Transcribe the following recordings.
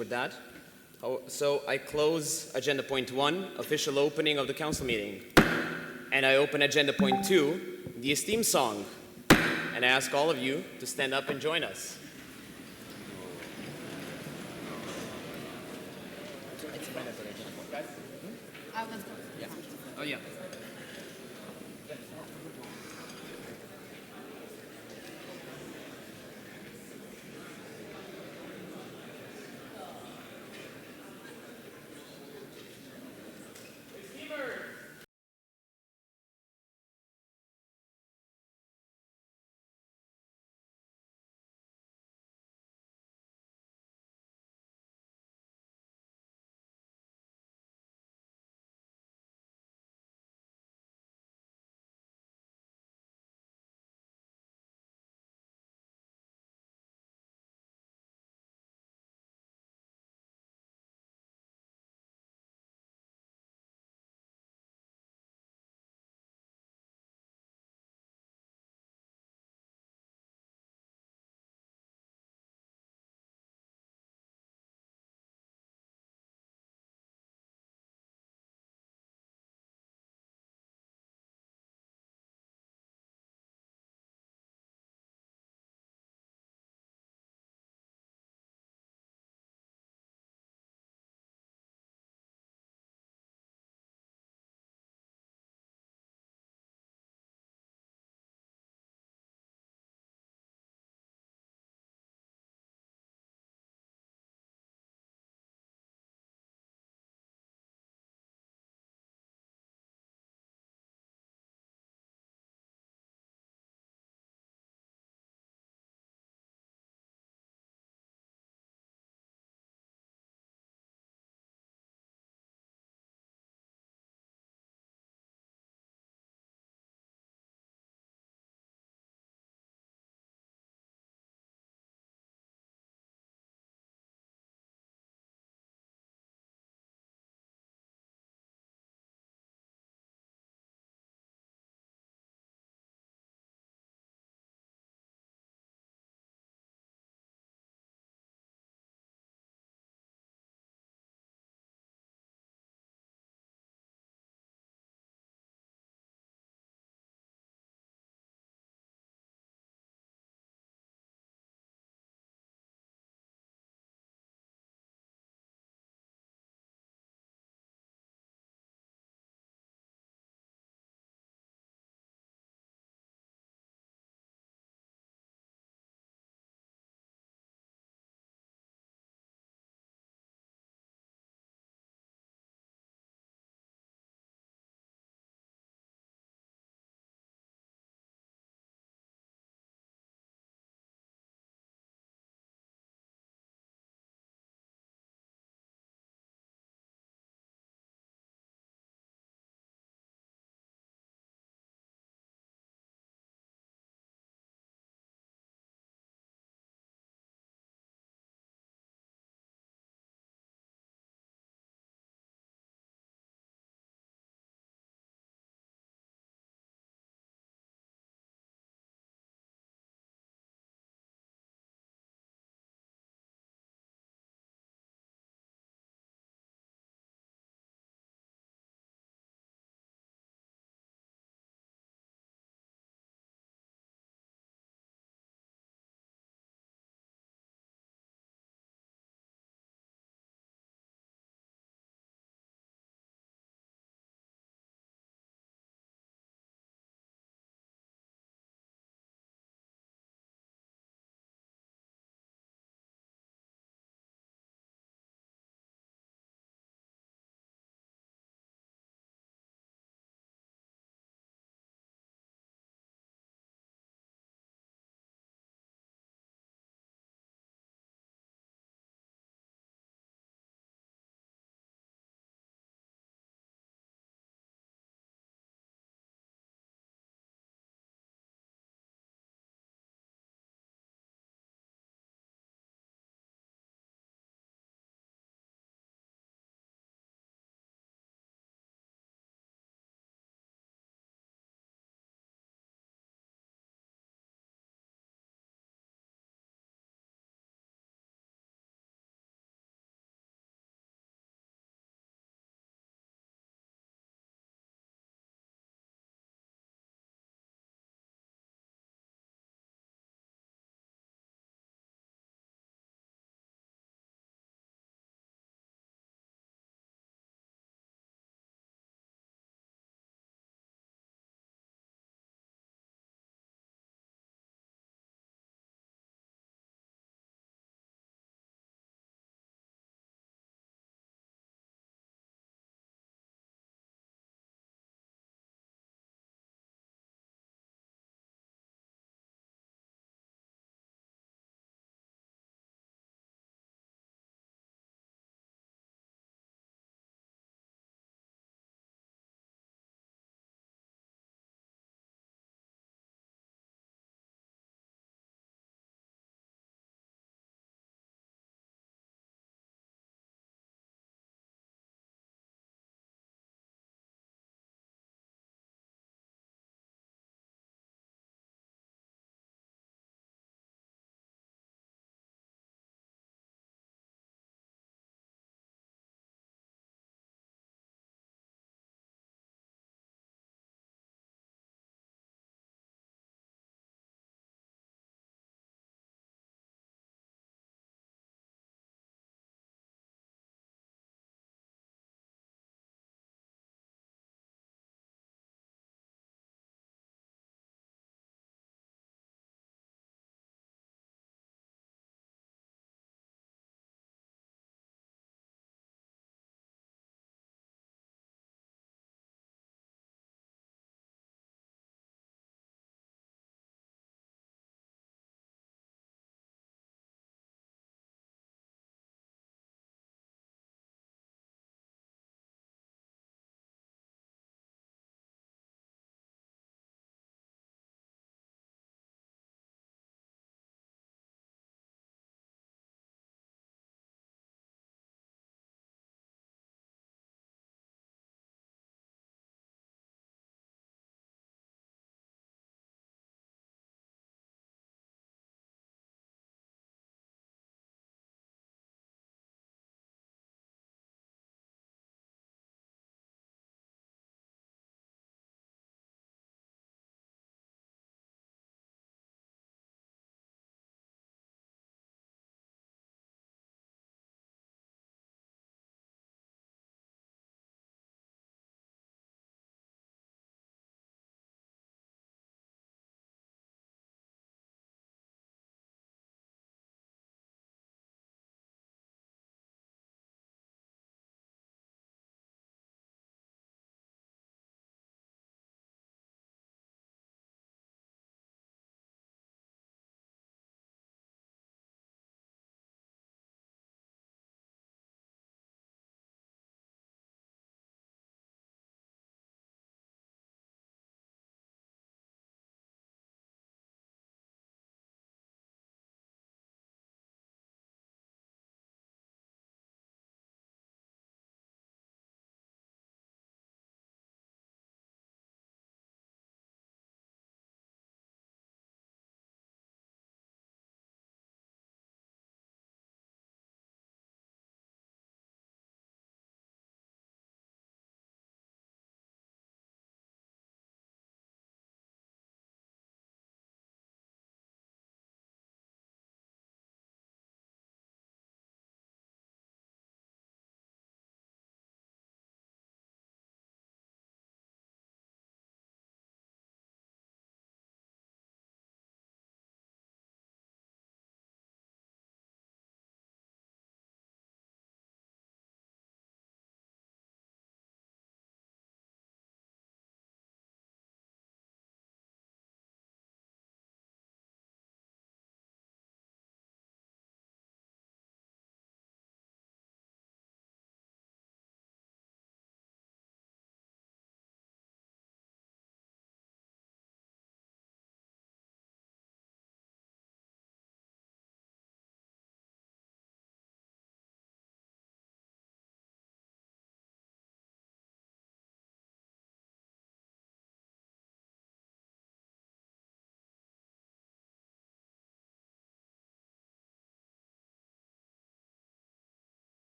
with that. So I close agenda point 1, official opening of the council meeting. And I open agenda point 2, the esteemed song. And I ask all of you to stand up and join us. Oh, yeah.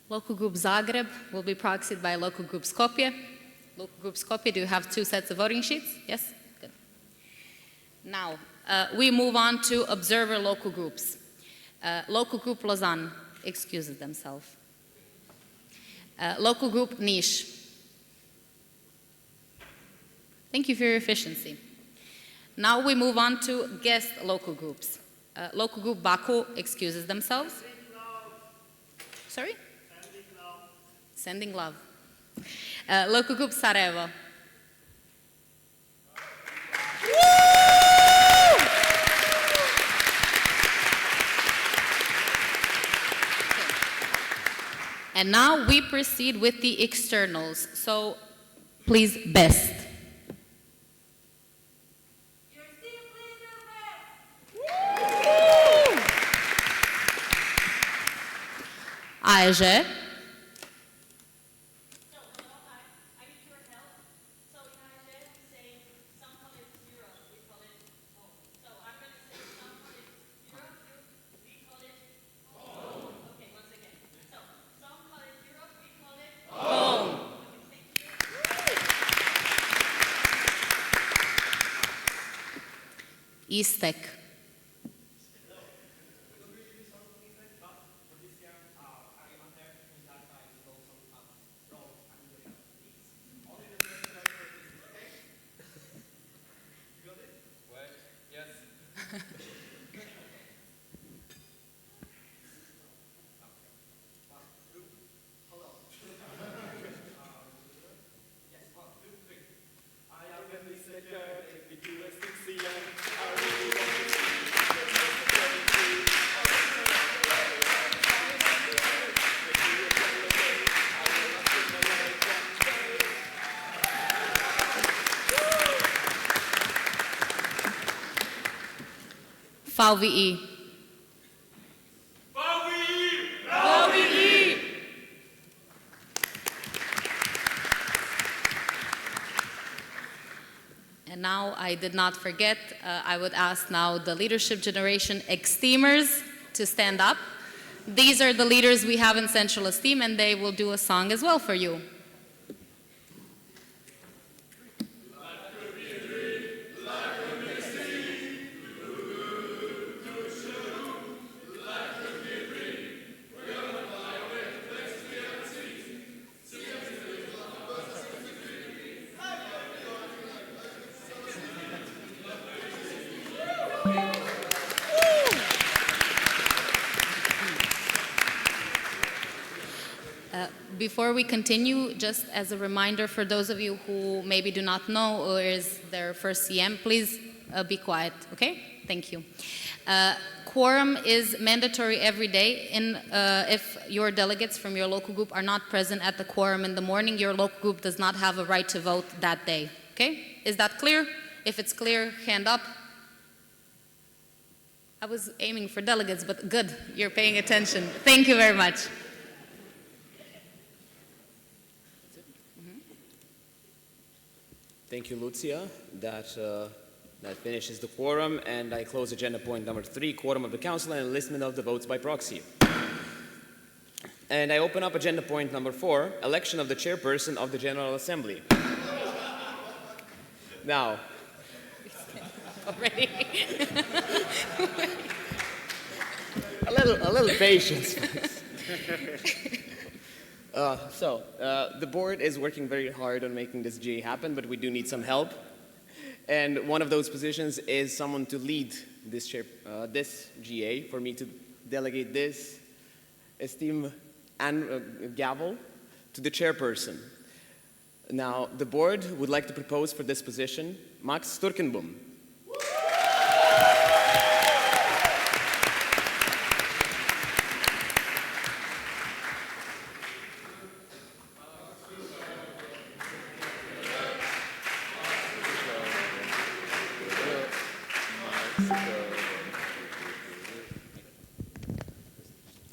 Local group Zagreb will be proxied by local group Skopje. Local group Skopje, do you have 2 sets of voting sheets? Yes? Good. Now, we move on to observer local groups. Local group Lausanne excuses themselves. Local group Niš. Thank you for your efficiency. Now we move on to guest local groups. Local group Baku excuses themselves. Sorry? Sending love. Local group Sarajevo. And now we proceed with the externals. So please, best. AEG. ISTEC. VWI. VWI. And now, I did not forget, I would ask now the leadership generation ex-teamers to stand up. These are the leaders we have in Central Esteem, and they will do a song as well for you. Before we continue, just as a reminder for those of you who maybe do not know or is their first CM, please be quiet, okay? Thank you. Quorum is mandatory every day. If your delegates from your local group are not present at the quorum in the morning, your local group does not have a right to vote that day, okay? Is that clear? If it's clear, hand up. I was aiming for delegates, but good, you're paying attention. Thank you very much. Thank you, Lucia. That finishes the quorum, and I close agenda point number 3, quorum of the council and enlistment of the votes by proxy. And I open up agenda point number 4, election of the chairperson of the General Assembly. Now, already. a little patience. The board is working very hard on making this GA happen, but we do need some help. And one of those positions is someone to lead this GA, for me to delegate this esteem and gavel to the chairperson. Now, the board would like to propose for this position Max Turkenboom.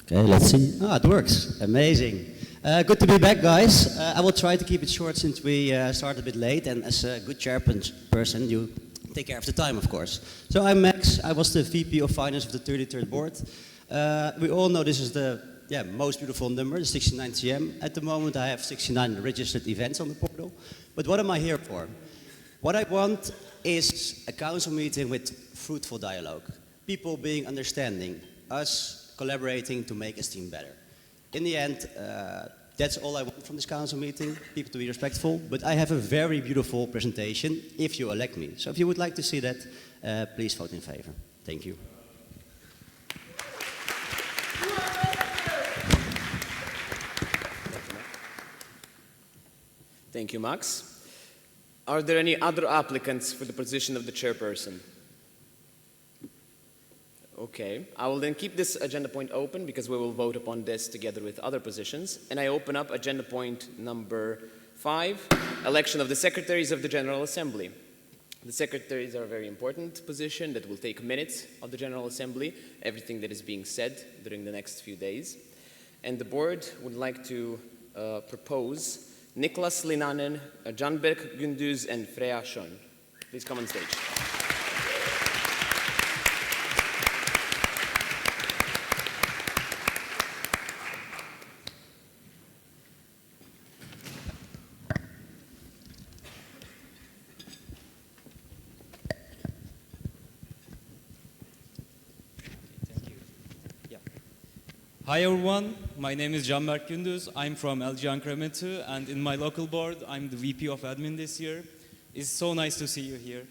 Okay, let's see. Ah, it works. Amazing. Good to be back, guys. I will try to keep it short since we started a bit late, and as a good chairperson, you take care of the time, of course. So I'm Max. I was the VP of Finance of the 33rd Board. We all know this is the most beautiful number, the 69 CM. At the moment, I have 69 registered events on the portal. But what am I here for? What I want is a council meeting with fruitful dialogue, people being understanding, us collaborating to make a team better. In the end, that's all I want from this council meeting, people to be respectful, but I have a very beautiful presentation if you elect me. So if you would like to see that, please vote in favor. Thank you. Thank you, Max. Are there any other applicants for the position of the chairperson? Okay, I will then keep this agenda point open because we will vote upon this together with other positions. And I open up agenda point number 5, election of the secretaries of the General Assembly. The secretaries are a very important position that will take minutes of the General Assembly, everything that is being said during the next few days. And the board would like to propose Niklas Linanen, Canberk Gündüz, and Freya Schön. Please come on stage. Hi everyone, my name is Canberk Gündüz. I'm from LXIX and in my local board, I'm the VP of Admin this year. It's so nice to see you here.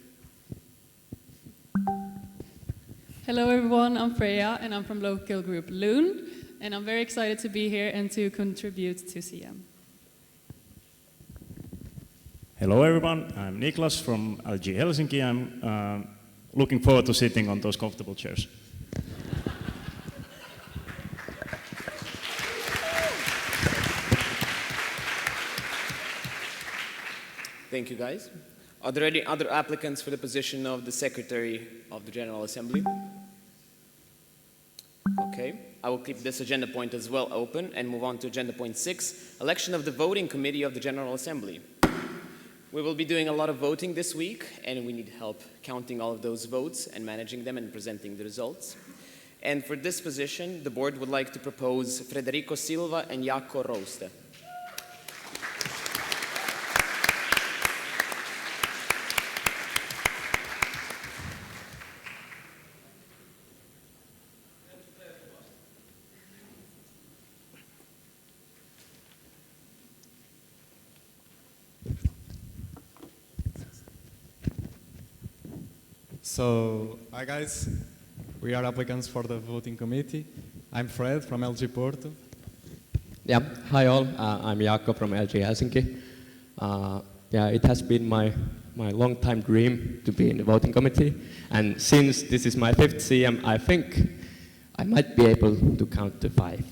Hello everyone, I'm Freya and I'm from local group Loon and I'm very excited to be here and to contribute to CM. Hello everyone, I'm Niklas from LG Helsinki. I'm looking forward to sitting on those comfortable chairs. Thank you, guys. Are there any other applicants for the position of the Secretary of the General Assembly? Okay, I will keep this agenda point as well open and move on to agenda point 6, election of the voting committee of the General Assembly. We will be doing a lot of voting this week and we need help counting all of those votes and managing them and presenting the results. And for this position, the board would like to propose Federico Silva and Jaakko Rooste. So, hi guys, we are applicants for the voting committee. I'm Fred from LG Porto. Yeah, hi all, I'm Jaakko from LG Helsinki. It has been my long time dream to be in the voting committee, and since this is my 5th CM, I think I might be able to count to 5.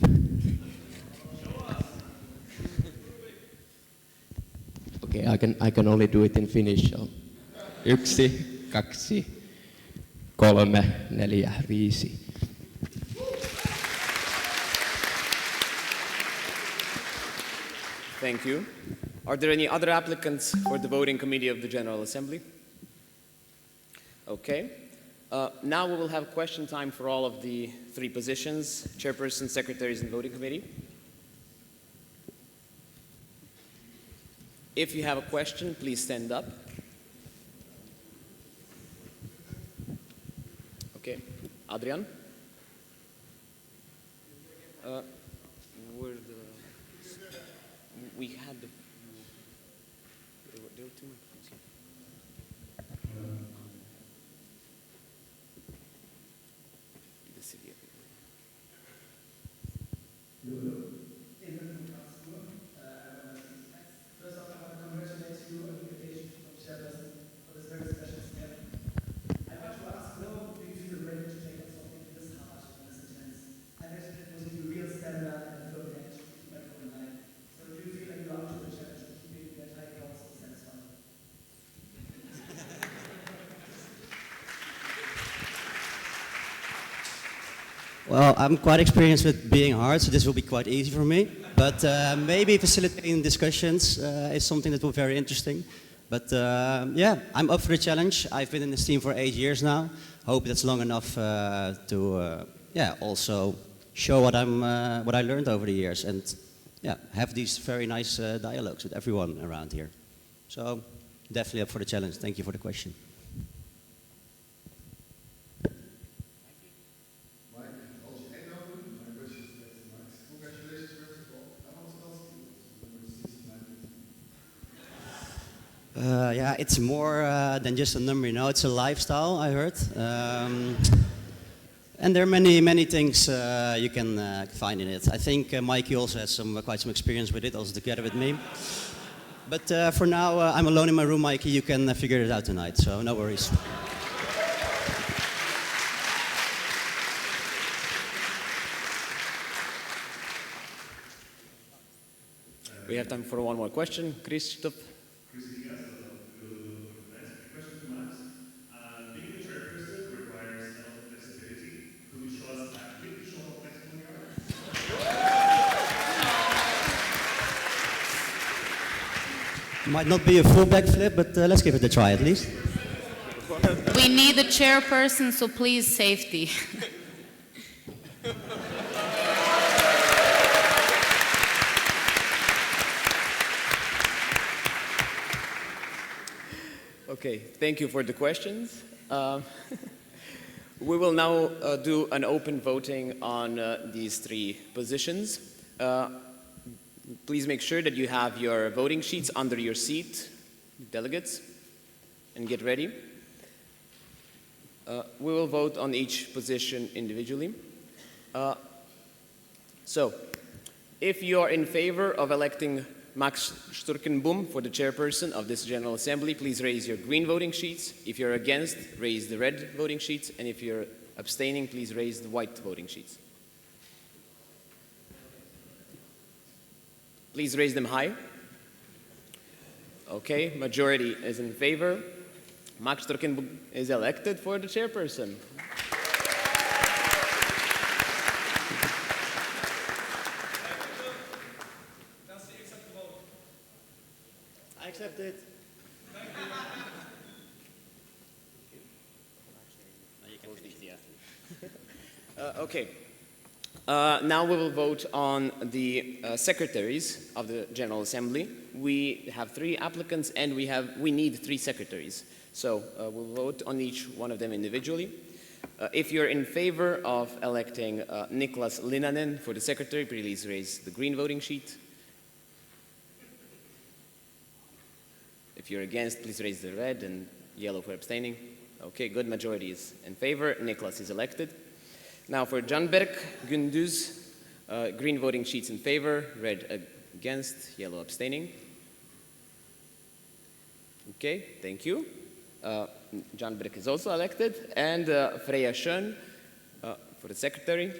Okay, I can only do it in Finnish. So. 1, 2, 3, 4, 5. Thank you. Are there any other applicants for the voting committee of the General Assembly? Okay. Now we will have question time for all of the 3 positions, chairperson, secretaries, and voting committee. If you have a question, please stand up. Okay, Adrian? We had there were 2 microphones here. The city of First off, I want to congratulate you on the invitation from the chairperson for this very special step. I want to ask, do you feel ready to take on something this harsh and this intense? I imagine it was a real standard and a firm reaction to my own life. So do you feel like you're up to the challenge of keeping the entire council satisfied? Well, I'm quite experienced with being hard, so this will be quite easy for me. But maybe facilitating discussions is something that will be very interesting. But yeah, I'm up for the challenge. I've been in this team for 8 years now. Hope that's long enough to also show what I learned over the years, and yeah, have these very nice dialogues with everyone around here. So definitely up for the challenge. Thank you for the question. Yeah, it's more than just a number, you know. It's a lifestyle, I heard. And there are many, many things you can find in it. I think Mikey also has quite some experience with it, also together with me. But for now, I'm alone in my room, Mikey. You can figure it out tonight, so no worries. We have time for one more question. Christoph. Might not be a full backflip, but let's give it a try at least. We need a chairperson, so please, safety. Okay, thank you for the questions. We will now do an open voting on these three positions. Please make sure that you have your voting sheets under your seat, delegates, and get ready. We will vote on each position individually. So, if you are in favor of electing Max Sturkenboom for the chairperson of this General Assembly, please raise your green voting sheets. If you're against, raise the red voting sheets. And if you're abstaining, please raise the white voting sheets. Please raise them high. Okay, majority is in favor. Max Sturkenboom is elected for the chairperson. I accept it. Okay. Now we will vote on the secretaries of the General Assembly. We have 3 applicants and we need 3 secretaries. So we'll vote on each one of them individually. If you're in favor of electing Niklas Linanen for the secretary, please raise the green voting sheet. If you're against, please raise the red and yellow for abstaining. Okay, good, majority is in favor. Niklas is elected. Now for Canberk Gündüz, green voting sheets in favor, red against, yellow abstaining. Okay, thank you. Canberk is also elected. And Freya Schön for the secretary.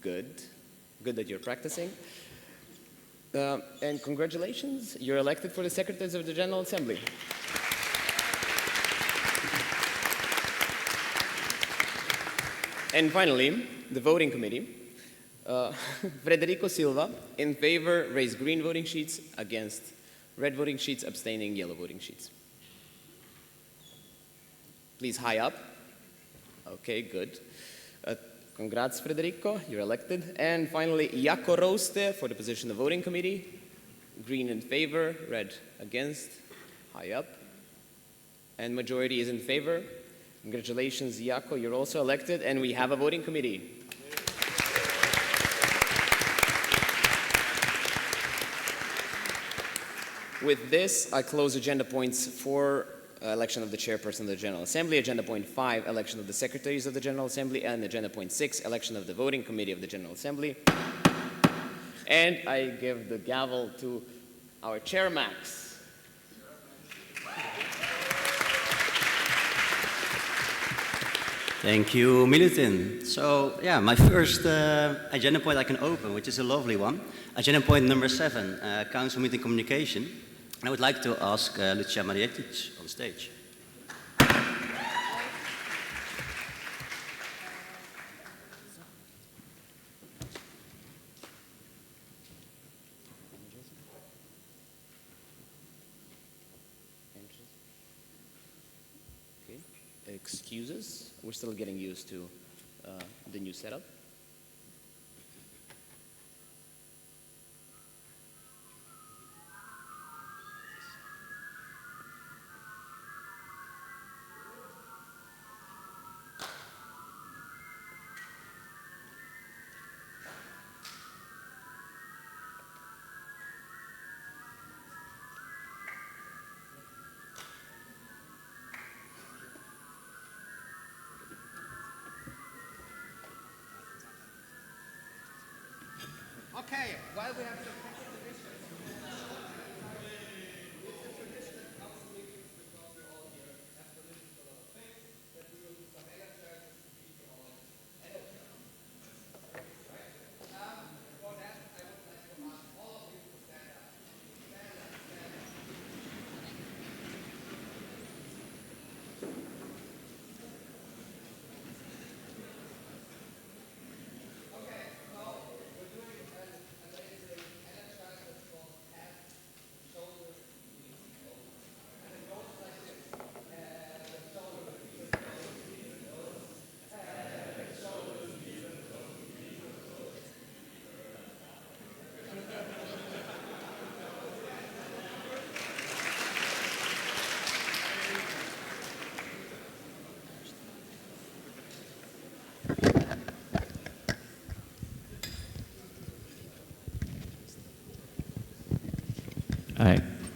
Good. Good that you're practicing. And congratulations, you're elected for the secretaries of the General Assembly. And finally, the voting committee. Frederico Silva, in favor, raise green voting sheets, against red voting sheets, abstaining yellow voting sheets. Please high up. Okay, good. Congrats, Frederico, you're elected. And finally, Jaakko Rooste for the position of the voting committee. Green in favor, red against, high up. And majority is in favor. Congratulations, Jaakko, you're also elected, and we have a voting committee. With this, I close agenda points 4, election of the chairperson of the General Assembly, agenda point 5, election of the secretaries of the General Assembly, and agenda point 6, election of the voting committee of the General Assembly. And I give the gavel to our chair, Max. Thank you, Milutin. So, yeah, my first agenda point I can open, which is a lovely one. Agenda point number 7, Council Meeting Communication. I would like to ask Lucia Marietic on stage. Okay. Excuses? We're still getting used to the new setup. Okay, while we have some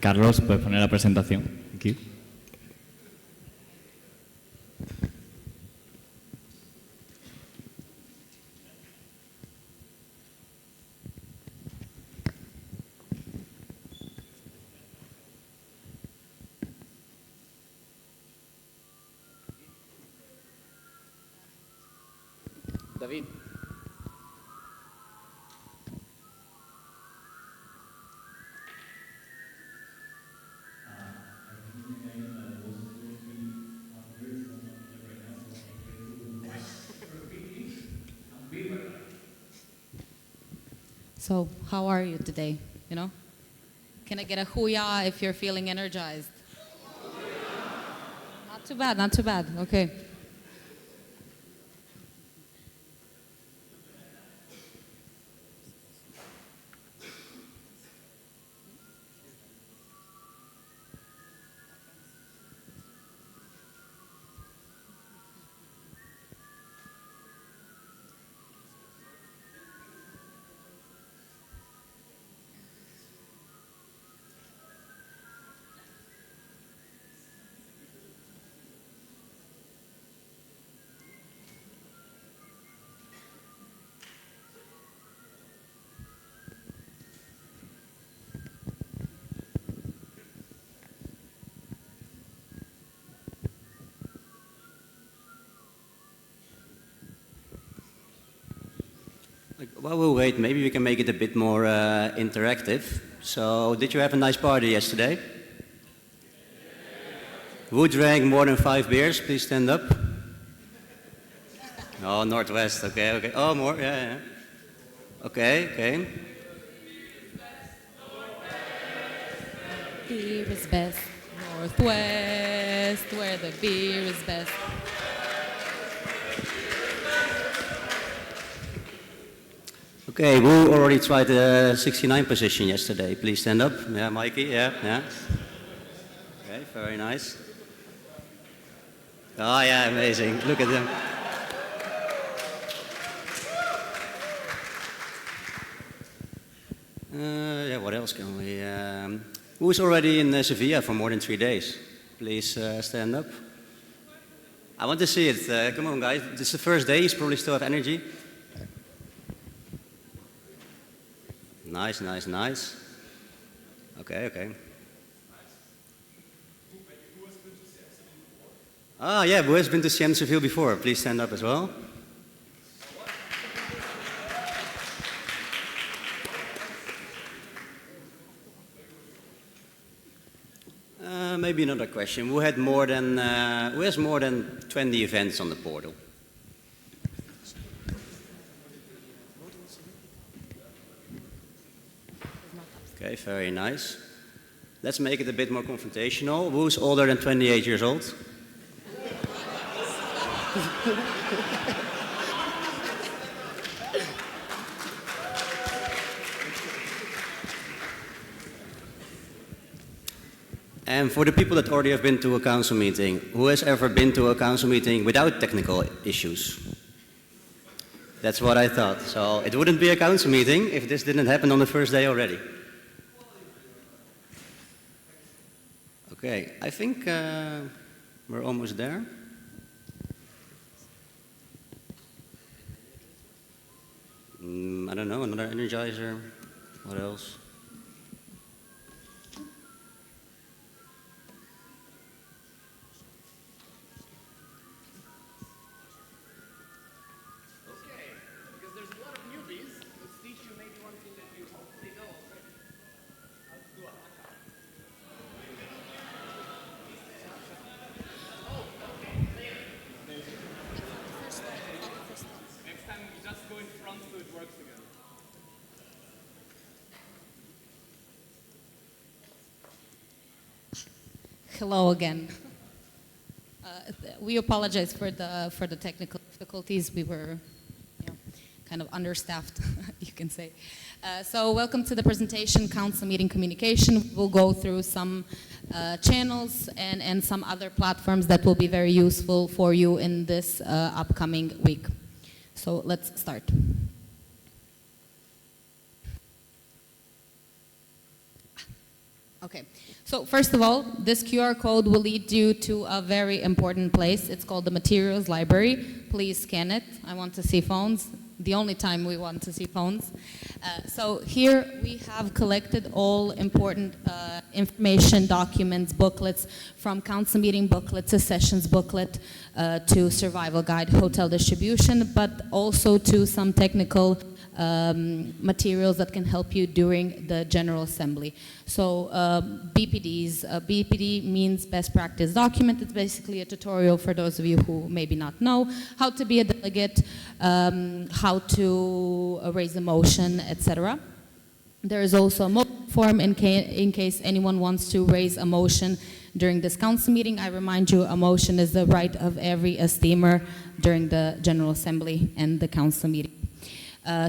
Carlos, ¿puedes poner la presentación aquí? David. So, how are you today? You know? Can I get a hoo-yah if you're feeling energized? Not too bad, not too bad. Okay. While we wait, maybe we can make it a bit more interactive. So, did you have a nice party yesterday? Who drank more than 5 beers? Please stand up. Oh, Northwest. Okay, okay. Oh, more. Yeah, yeah. Okay, okay. Beer is best. Northwest, where the beer is best. Okay, who already tried the 69 position yesterday? Please stand up. Yeah, Mikey. Yeah, yeah. Okay, very nice. Oh, yeah, amazing. Look at them. Yeah, what else can we... who's already in Seville for more than 3 days? Please stand up. I want to see it. Come on, guys. This is the first day. You probably still have energy. Nice, nice, nice. Okay, okay. Ah, yeah, who has been to Seville before? Please stand up as well. Maybe another question. Who has more than 20 events on the portal? Okay, very nice. Let's make it a bit more confrontational. Who's older than 28 years old? And for the people that already have been to a council meeting, who has ever been to a council meeting without technical issues? That's what I thought. So it wouldn't be a council meeting if this didn't happen on the first day already. Okay, I think we're almost there. I don't know, another energizer. What else? Hello again. We apologize for the technical difficulties. We were, kind of understaffed, you can say. So welcome to the presentation, Council Meeting Communication. We'll go through some channels and some other platforms that will be very useful for you in this upcoming week. So let's start. Okay, so first of all, this QR code will lead you to a very important place. It's called the Materials Library. Please scan it. I want to see phones. The only time we want to see phones. So here we have collected all important information, documents, booklets, from council meeting booklet to sessions booklet to survival guide, hotel distribution, but also to some technical materials that can help you during the General Assembly. So BPDs, BPD means best practice document. It's basically a tutorial for those of you who maybe not know how to be a delegate, how to raise a motion, etc. There is also a motion form in case anyone wants to raise a motion during this council meeting. I remind you, a motion is the right of every esteemer during the General Assembly and the council meeting.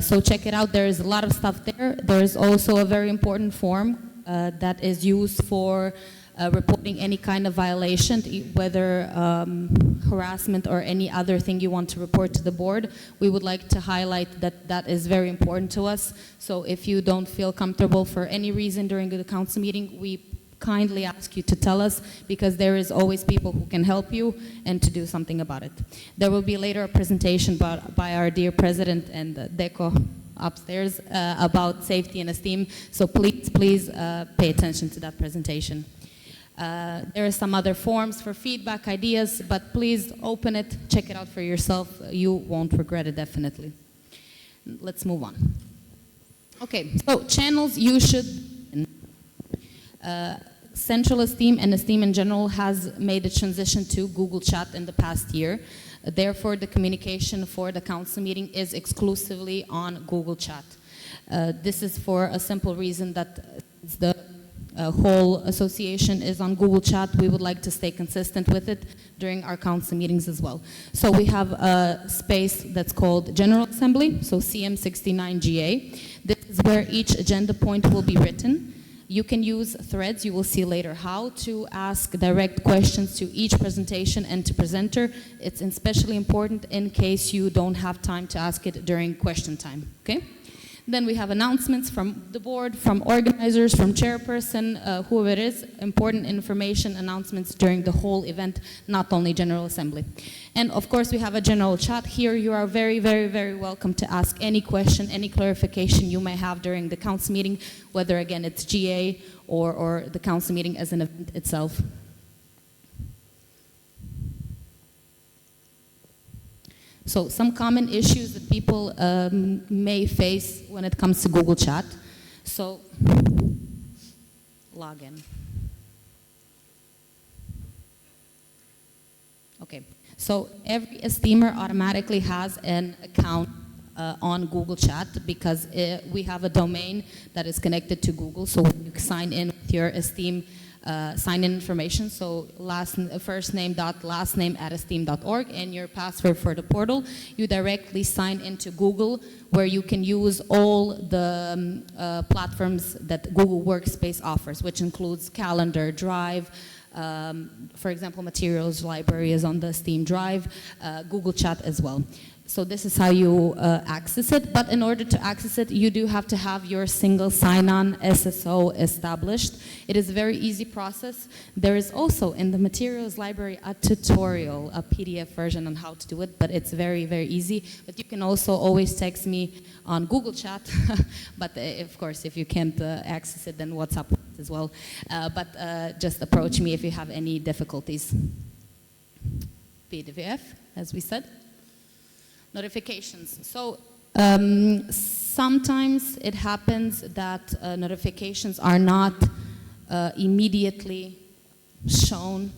So check it out. There is a lot of stuff there. There is also a very important form that is used for reporting any kind of violation, whether harassment or any other thing you want to report to the board. We would like to highlight that that is very important to us. So if you don't feel comfortable for any reason during the council meeting, we kindly ask you to tell us, because there is always people who can help you and to do something about it. There will be later a presentation by our dear president and Deco upstairs about safety and esteem, so please pay attention to that presentation. There are some other forms for feedback, ideas, but please open it, check it out for yourself. You won't regret it, definitely. Let's move on. Okay, so channels you should... Central Esteem and Esteem in general has made a transition to Google Chat in the past year. Therefore, the communication for the council meeting is exclusively on Google Chat. This is for a simple reason that the whole association is on Google Chat. We would like to stay consistent with it during our council meetings as well. So we have a space that's called General Assembly, so CM69GA. This is where each agenda point will be written. You can use threads, you will see later how to ask direct questions to each presentation and to presenter. It's especially important in case you don't have time to ask it during question time, okay? Then we have announcements from the board, from organizers, from chairperson, whoever it is, important information announcements during the whole event, not only General Assembly. And of course we have a general chat here. You are very, very, very welcome to ask any question, any clarification you may have during the council meeting, whether again it's GA or the council meeting as an event itself. So some common issues that people may face when it comes to Google Chat. So log in. Okay, so every esteemer automatically has an account on Google Chat because we have a domain that is connected to Google. So when you sign in with your Esteem sign-in information, so first name dot last name at esteem.org, and your password for the portal. You directly sign into Google, where you can use all the platforms that Google Workspace offers, which includes Calendar, Drive, for example, Materials Library is on the Steam Drive, Google Chat as well. So this is how you access it, but in order to access it, you do have to have your single sign-on SSO established. It is a very easy process. There is also in the Materials Library a tutorial, a PDF version on how to do it, but it's very, very easy. But you can also always text me on Google Chat, but of course, if you can't access it, then WhatsApp as well. But just approach me if you have any difficulties. PDF, as we said. Notifications. So sometimes it happens that notifications are not immediately shown.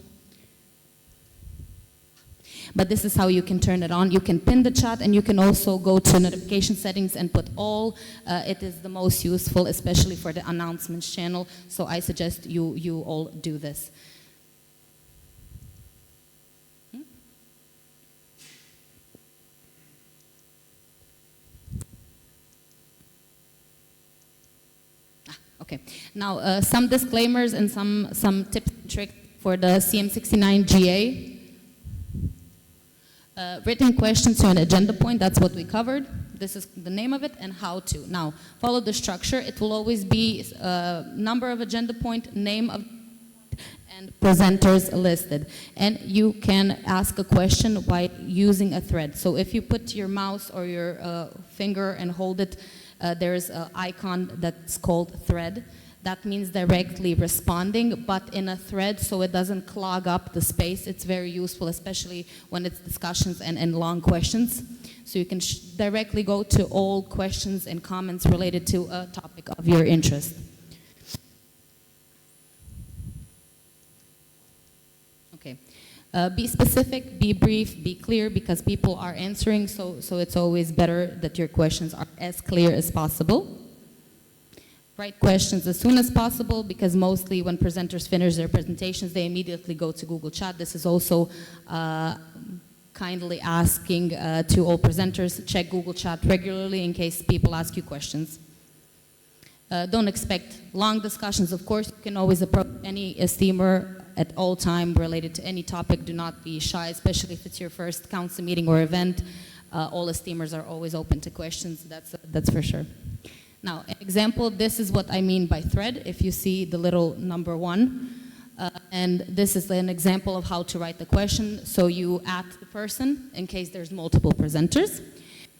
But this is how you can turn it on. You can pin the chat, and you can also go to notification settings and put all. It is the most useful, especially for the announcements channel. So I suggest you all do this. Okay. Now, some disclaimers and some tips and tricks for the CM69 GA. Written questions to an agenda point, that's what we covered. This is the name of it and how to. Now, follow the structure. It will always be number of agenda point, name of and presenters listed. And you can ask a question by using a thread. So if you put your mouse or your finger and hold it, there's an icon that's called thread. That means directly responding, but in a thread, so it doesn't clog up the space. It's very useful, especially when it's discussions and long questions. So you can directly go to all questions and comments related to a topic of your interest. Okay. Be specific, be brief, be clear, because people are answering, so it's always better that your questions are as clear as possible. Write questions as soon as possible, because mostly when presenters finish their presentations, they immediately go to Google Chat. This is also kindly asking to all presenters, check Google Chat regularly in case people ask you questions. Don't expect long discussions. Of course, you can always approach any esteemer at all time related to any topic. Do not be shy, especially if it's your first council meeting or event. All esteemers are always open to questions, that's for sure. Now, an example, this is what I mean by thread, if you see the little number 1. And this is an example of how to write the question. So you add the person in case there's multiple presenters.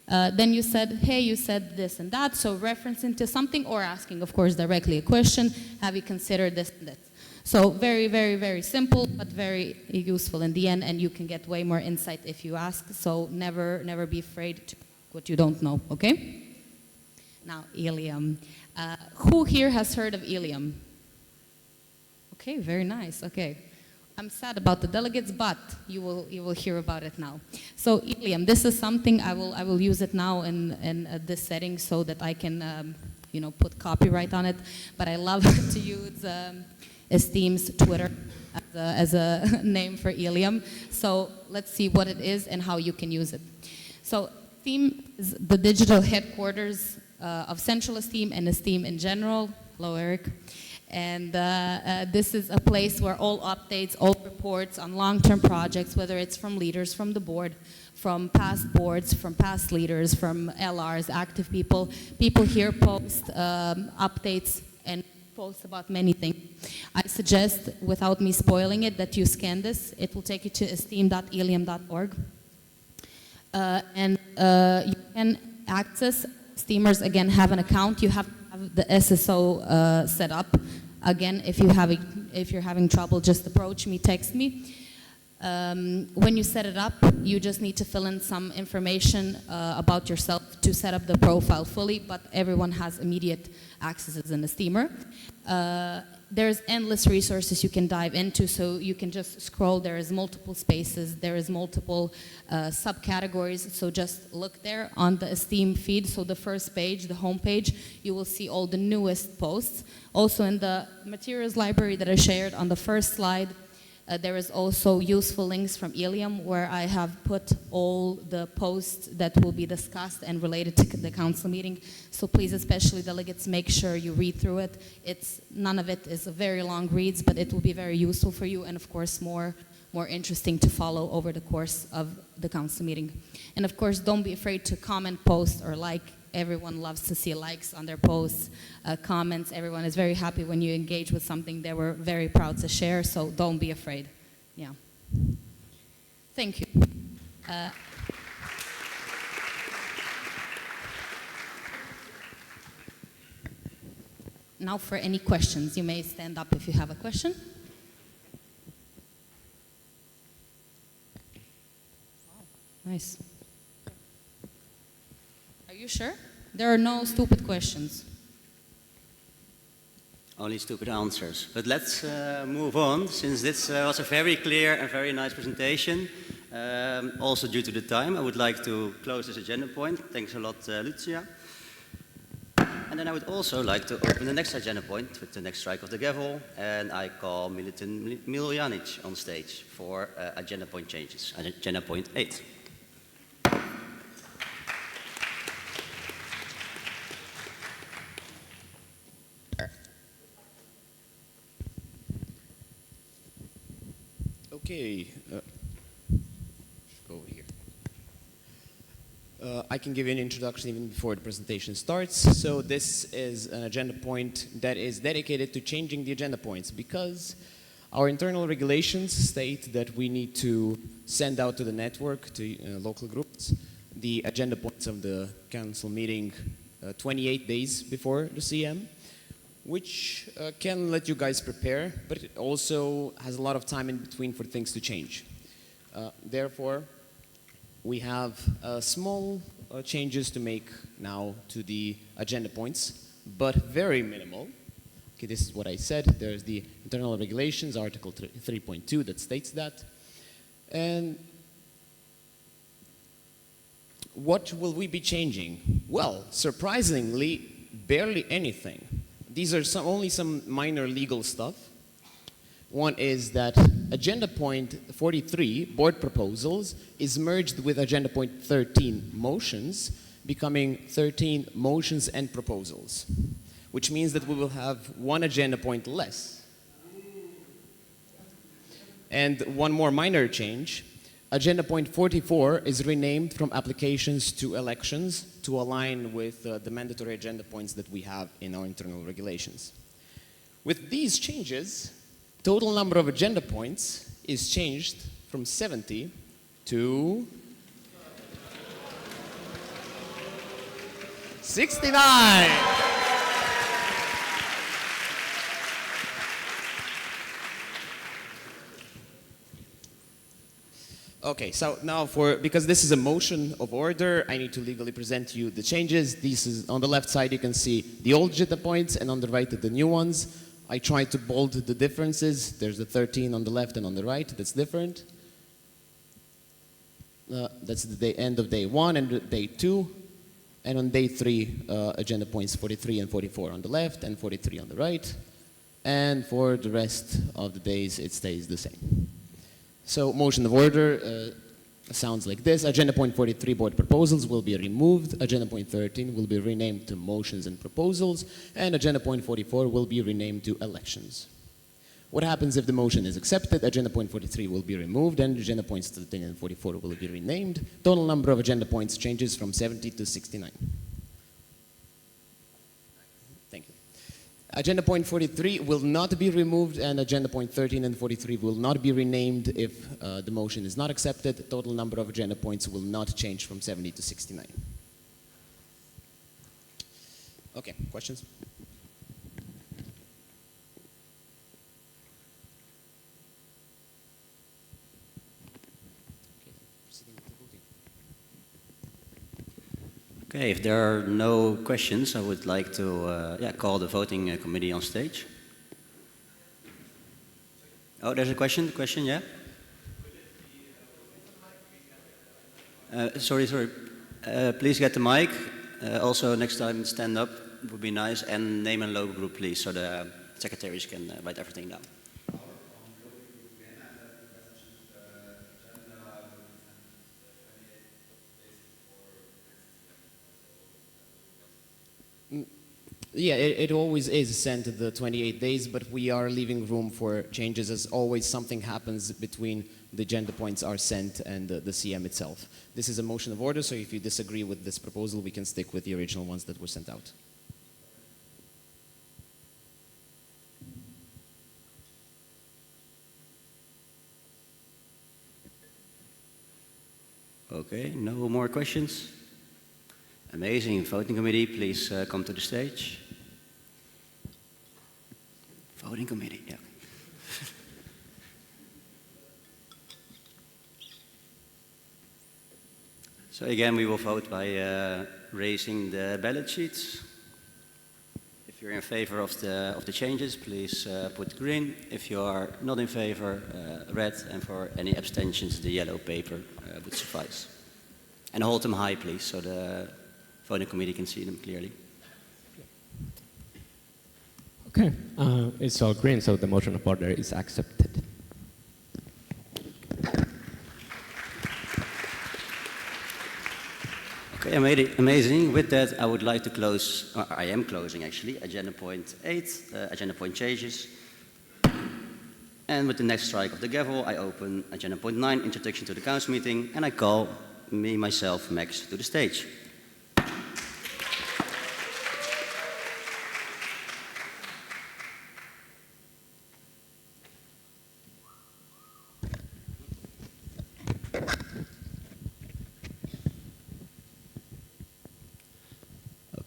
Then you said, hey, you said this and that, so referencing to something or asking, of course, directly a question, have you considered this and that? So very, very, very simple, but very useful in the end, and you can get way more insight if you ask, so never be afraid to what you don't know, okay? Now, Ilium. Who here has heard of Ilium? Okay, very nice, okay. I'm sad about the delegates, but you will hear about it now. So Ilium, this is something I will use it now in this setting so that I can put copyright on it. But I love to use Esteem's Twitter as a name for Ilium. So let's see what it is and how you can use it. So Esteem is the digital headquarters of Central Esteem and Esteem in general. Hello, Eric. And this is a place where all updates, all reports on long-term projects, whether it's from leaders from the board, from past boards, from past leaders, from LRs, active people here post updates and post about many things. I suggest, without me spoiling it, that you scan this. It will take you to esteem.ilium.org. And you can access, Steamers again have an account. You have the SSO set up. Again, if you're having trouble, just approach me, text me. When you set it up, you just need to fill in some information about yourself to set up the profile fully, but everyone has immediate accesses in the Steamer. there's endless resources you can dive into, so you can just scroll. There is multiple spaces, there is multiple subcategories, so just look there on the Esteem feed. So the first page, the home page, you will see all the newest posts. Also in the materials library that I shared on the first slide, there is also useful links from Ilium, where I have put all the posts that will be discussed and related to the council meeting. So please, especially delegates, make sure you read through it. None of it is a very long reads, but it will be very useful for you, and of course more interesting to follow over the course of the council meeting. And of course, don't be afraid to comment, post, or like. Everyone loves to see likes on their posts, comments. Everyone is very happy when you engage with something they were very proud to share, so don't be afraid. Yeah. Thank you. Now for any questions. You may stand up if you have a question. Wow. Nice. Are you sure? There are no stupid questions. Only stupid answers. But let's move on, since this was a very clear and very nice presentation. Also due to the time, I would like to close this agenda point. Thanks a lot, Lucia. And then I would also like to open the next agenda point with the next strike of the gavel. And I call Milutin Miljanic on stage for agenda point changes. Agenda point 8. Okay, go over here. I can give you an introduction even before the presentation starts. So this is an agenda point that is dedicated to changing the agenda points, because our internal regulations state that we need to send out to the network, to local groups, the agenda points of the council meeting 28 days before the CM. Which can let you guys prepare, but it also has a lot of time in between for things to change. Therefore, we have small changes to make now to the agenda points, but very minimal. Okay, this is what I said. There's the internal regulations, Article 3.2, that states that. And what will we be changing? Well, surprisingly, barely anything. These are only some minor legal stuff. One is that agenda point 43, board proposals, is merged with agenda point 13, motions, becoming 13 motions and proposals, which means that we will have one agenda point less. And one more minor change, agenda point 44 is renamed from applications to elections to align with the mandatory agenda points that we have in our internal regulations. With these changes, total number of agenda points is changed from 70 to 69. Okay, so now because this is a motion of order, I need to legally present you the changes. This is, on the left side you can see the old agenda points, and on the right the new ones. I tried to bold the differences. There's the 13 on the left and on the right, that's different. That's the end of day 1 and day 2. And on day 3, agenda points 43 and 44 on the left and 43 on the right. And for the rest of the days, it stays the same. So motion of order sounds like this. Agenda point 43, board proposals, will be removed. Agenda point 13 will be renamed to motions and proposals. And agenda point 44 will be renamed to elections. What happens if the motion is accepted? Agenda point 43 will be removed, and agenda points 13 and 44 will be renamed. Total number of agenda points changes from 70 to 69. Thank you. Agenda point 43 will not be removed, and agenda point 13 and 43 will not be renamed if the motion is not accepted. Total number of agenda points will not change from 70 to 69. Okay, questions? Okay, if there are no questions, I would like to call the voting committee on stage. Oh, there's a question. Question, yeah. Sorry. Please get the mic. Also, next time, stand up would be nice, and name and logo group, please, so the secretaries can write everything down. Yeah, it always is sent to the 28 days, but we are leaving room for changes as always something happens between the agenda points are sent and the CM itself. This is a motion of order, so if you disagree with this proposal, we can stick with the original ones that were sent out. Okay, no more questions? Amazing. Voting committee, please come to the stage. Voting committee, yeah. So again, we will vote by raising the ballot sheets. If you're in favor of the changes, please put green. If you are not in favor, red. And for any abstentions, the yellow paper would suffice. And hold them high, please, so the voting committee can see them clearly. Okay, it's all green, so the motion of order is accepted. Okay, amazing. With that, I would like to close, or I am closing actually, agenda point 8, agenda point changes. And with the next strike of the gavel, I open agenda point 9, introduction to the council meeting, and I call myself, Max, to the stage.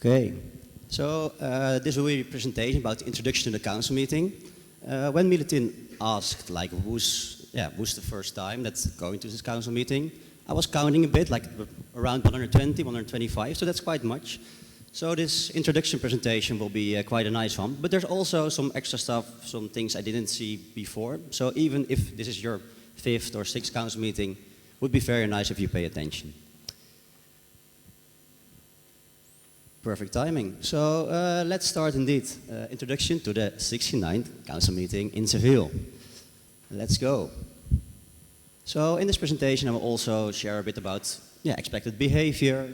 Okay, so this will be a presentation about the introduction to the council meeting. When Milutin asked, like, who's the first time that's going to this council meeting, I was counting a bit, like around 120, 125, so that's quite much. So this introduction presentation will be quite a nice one, but there's also some extra stuff, some things I didn't see before. So even if this is your 5th or 6th council meeting, it would be very nice if you pay attention. Perfect timing. So let's start indeed. Introduction to the 69th council meeting in Seville. Let's go. So in this presentation, I will also share a bit about expected behavior,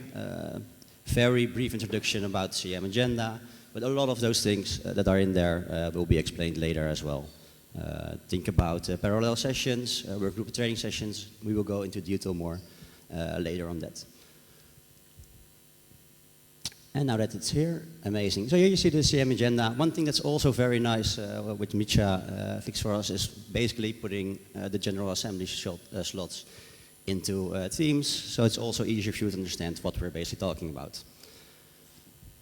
very brief introduction about CM agenda, but a lot of those things that are in there will be explained later as well. Think about parallel sessions, work group training sessions. We will go into detail more later on that. And now that it's here, amazing. So here you see the CM agenda. One thing that's also very nice, which Micha fixed for us, is basically putting the General Assembly slots into Teams, so it's also easier for you to understand what we're basically talking about.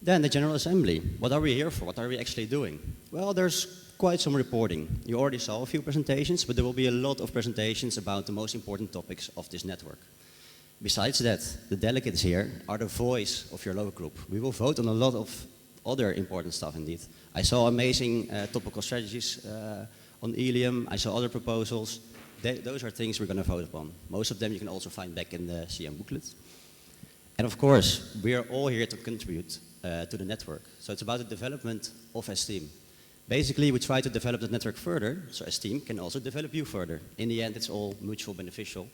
Then the General Assembly. What are we here for? What are we actually doing? Well, there's quite some reporting. You already saw a few presentations, but there will be a lot of presentations about the most important topics of this network. Besides that, the delegates here are the voice of your local group. We will vote on a lot of other important stuff indeed. I saw amazing topical strategies on Ilium. I saw other proposals. Those are things we're going to vote upon. Most of them you can also find back in the CM booklet. And of course, we are all here to contribute to the network. So it's about the development of Esteem. Basically, we try to develop the network further, so Esteem can also develop you further. In the end, it's all mutual beneficial.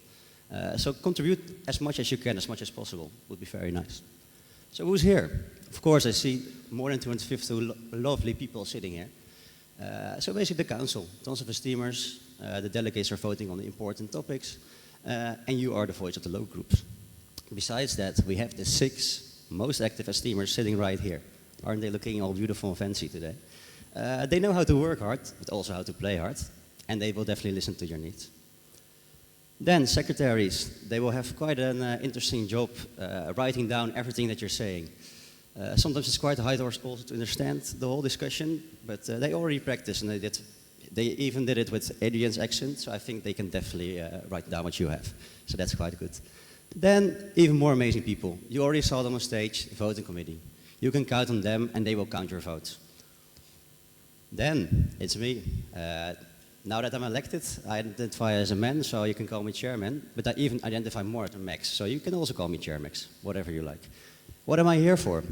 So contribute as much as you can, as much as possible, would be very nice. So who's here? Of course, I see more than 250 lovely people sitting here. So basically the council, tons of esteemers, the delegates are voting on the important topics, and you are the voice of the local groups. Besides that, we have the 6 most active esteemers sitting right here. Aren't they looking all beautiful and fancy today? They know how to work hard, but also how to play hard, and they will definitely listen to your needs. Then secretaries, they will have quite an interesting job writing down everything that you're saying. Sometimes it's quite hard also to understand the whole discussion, but they already practiced and they even did it with Adrian's accent, so I think they can definitely write down what you have. So that's quite good. Then even more amazing people. You already saw them on stage, the voting committee. You can count on them and they will count your votes. Then it's me. now that I'm elected, I identify as a man, so you can call me chairman, but I even identify more as a Max, so you can also call me Chair Max, whatever you like. What am I here for?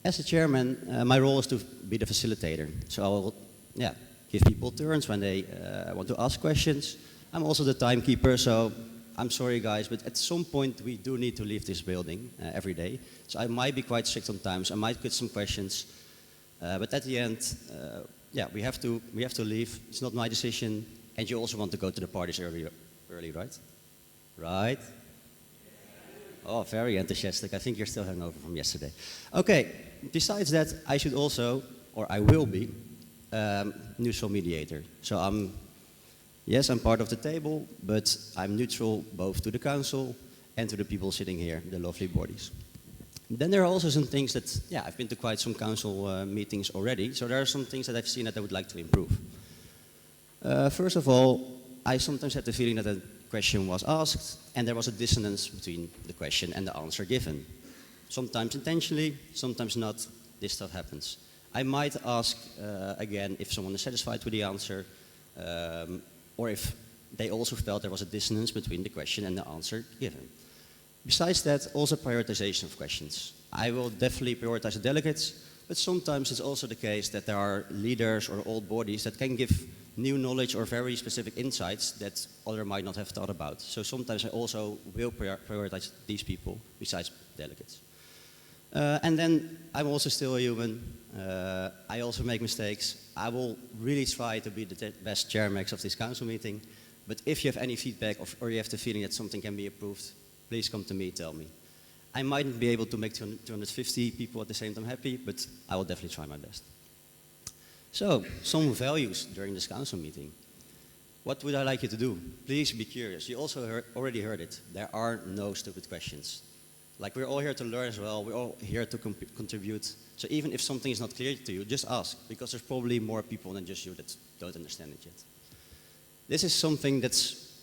As a chairman, my role is to be the facilitator. So I will give people turns when they want to ask questions. I'm also the timekeeper, so I'm sorry guys, but at some point we do need to leave this building every day. So I might be quite strict sometimes, I might get some questions, but at the end, we have to leave. It's not my decision, and you also want to go to the parties early, right? Right? Oh, very enthusiastic. I think you're still hangover from yesterday. Okay, besides that, I should also, or I will be, neutral mediator. So I'm part of the table, but I'm neutral both to the council and to the people sitting here, the lovely bodies. Then there are also some things that, I've been to quite some council meetings already, so there are some things that I've seen that I would like to improve. First of all, I sometimes had the feeling that a question was asked and there was a dissonance between the question and the answer given. Sometimes intentionally, sometimes not. This stuff happens. I might ask again if someone is satisfied with the answer, or if they also felt there was a dissonance between the question and the answer given. Besides that, also prioritization of questions. I will definitely prioritize the delegates, but sometimes it's also the case that there are leaders or old bodies that can give new knowledge or very specific insights that others might not have thought about. So sometimes I also will prioritize these people besides delegates. And then I'm also still a human. I also make mistakes. I will really try to be the best chair max of this council meeting. But if you have any feedback or you have the feeling that something can be improved, please come to me, tell me. I mightn't be able to make 250 people at the same time happy, but I will definitely try my best. So, some values during this council meeting. What would I like you to do? Please be curious. You also already heard it. There are no stupid questions. Like, we're all here to learn as well. We're all here to contribute. So even if something is not clear to you, just ask, because there's probably more people than just you that don't understand it yet. This is something that's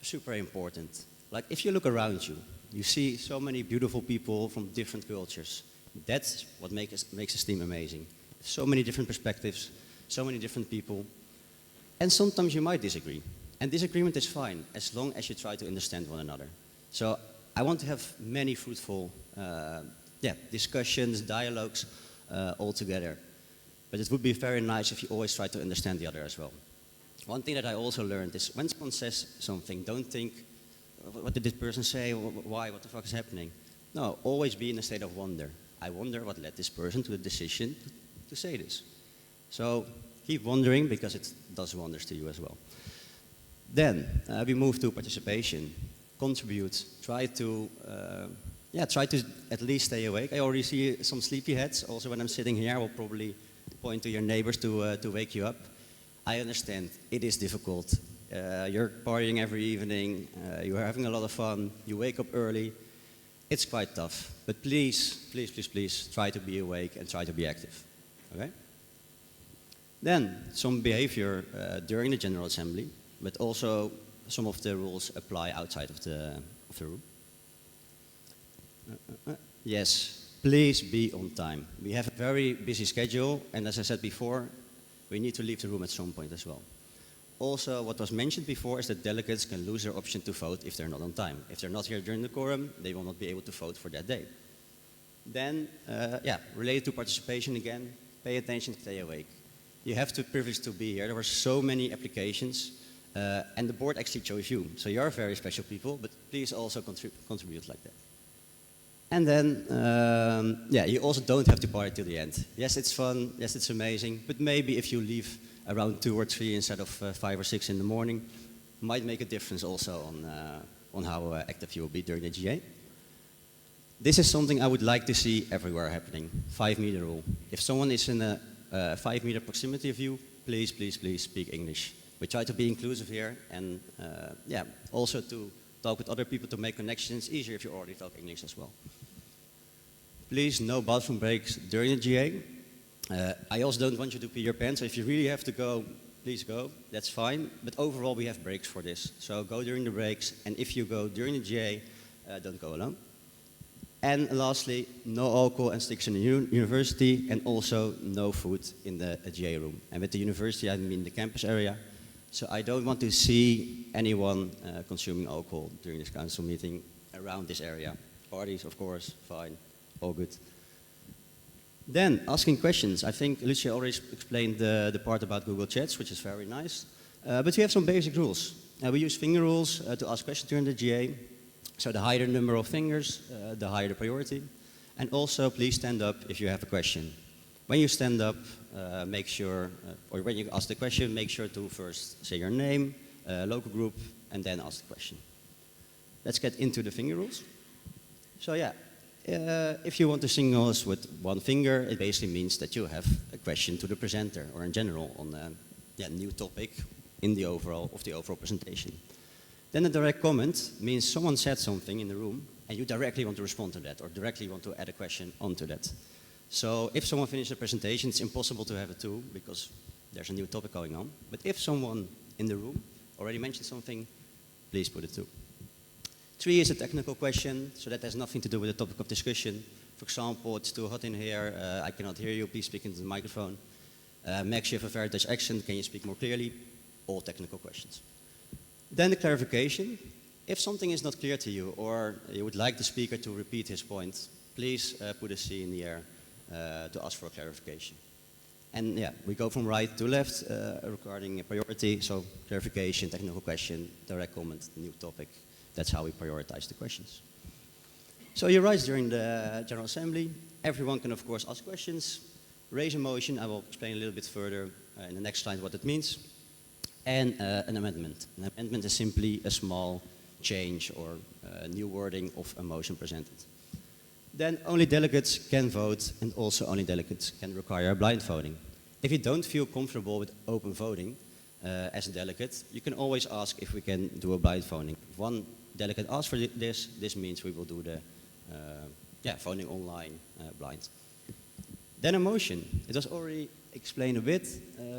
super important. Like, if you look around you, you see so many beautiful people from different cultures. That's what makes this team amazing. So many different perspectives, so many different people. And sometimes you might disagree. And disagreement is fine, as long as you try to understand one another. So I want to have many fruitful discussions, dialogues all together. But it would be very nice if you always try to understand the other as well. One thing that I also learned is when someone says something, don't think, what did this person say, why, what the fuck is happening? No, always be in a state of wonder. I wonder what led this person to the decision to say this. So keep wondering, because it does wonders to you as well. Then we move to participation. Contribute, try to at least stay awake. I already see some sleepy heads. Also, when I'm sitting here, I will probably point to your neighbors to wake you up. I understand, it is difficult. You're partying every evening, you're having a lot of fun, you wake up early. It's quite tough, but please, please, please, please try to be awake and try to be active, okay? Then, some behavior during the General Assembly, but also some of the rules apply outside of the room. Yes, please be on time. We have a very busy schedule, and as I said before, we need to leave the room at some point as well. Also, what was mentioned before is that delegates can lose their option to vote if they're not on time. If they're not here during the quorum, they will not be able to vote for that day. Then, related to participation again, pay attention, stay awake. You have the privilege to be here. There were so many applications, and the board actually chose you. So you're very special people, but please also contribute like that. And then, you also don't have to party till the end. Yes, it's fun, yes, it's amazing, but maybe if you leave around 2 or 3 instead of 5 or 6 in the morning, might make a difference also on how active you will be during the GA. This is something I would like to see everywhere happening, 5-meter rule. If someone is in a 5-meter proximity of you, please, please, please speak English. We try to be inclusive here, and also to talk with other people to make connections easier if you already talk English as well. Please, no bathroom breaks during the GA. I also don't want you to pee your pants, so if you really have to go, please go, that's fine. But overall, we have breaks for this. So go during the breaks, and if you go during the GA, don't go alone. And lastly, no alcohol and sticks in the university, and also no food in the GA room. And with the university, I mean the campus area. So I don't want to see anyone consuming alcohol during this council meeting around this area. Parties, of course, fine, all good. Then, asking questions. I think Lucia already explained the part about Google Chats, which is very nice. But we have some basic rules. We use finger rules to ask questions during the GA. So the higher the number of fingers, the higher the priority. And also, please stand up if you have a question. When you stand up, make sure, or when you ask the question, make sure to first say your name, local group, and then ask the question. Let's get into the finger rules. So yeah, if you want to signal us with one finger, it basically means that you have a question to the presenter, or in general on a new topic in the overall presentation. Then a direct comment means someone said something in the room, and you directly want to respond to that, or directly want to add a question onto that. So if someone finishes a presentation, it's impossible to have a two, because there's a new topic going on. But if someone in the room already mentioned something, please put a two. 3 is a technical question, so that has nothing to do with the topic of discussion. For example, it's too hot in here, I cannot hear you, please speak into the microphone. Max, you have a very Dutch accent, can you speak more clearly? All technical questions. Then the clarification. If something is not clear to you, or you would like the speaker to repeat his point, please put a C in the air to ask for a clarification. And yeah, we go from right to left regarding a priority, so clarification, technical question, direct comment, new topic. That's how we prioritize the questions. So you rise during the General Assembly. Everyone can, of course, ask questions. Raise a motion. I will explain a little bit further in the next slide what it means. And an amendment. An amendment is simply a small change or new wording of a motion presented. Then only delegates can vote, and also only delegates can require blind voting. If you don't feel comfortable with open voting as a delegate, you can always ask if we can do a blind voting. If one delegate asks for this means we will do the voting online blind. Then a motion. It was already explained a bit,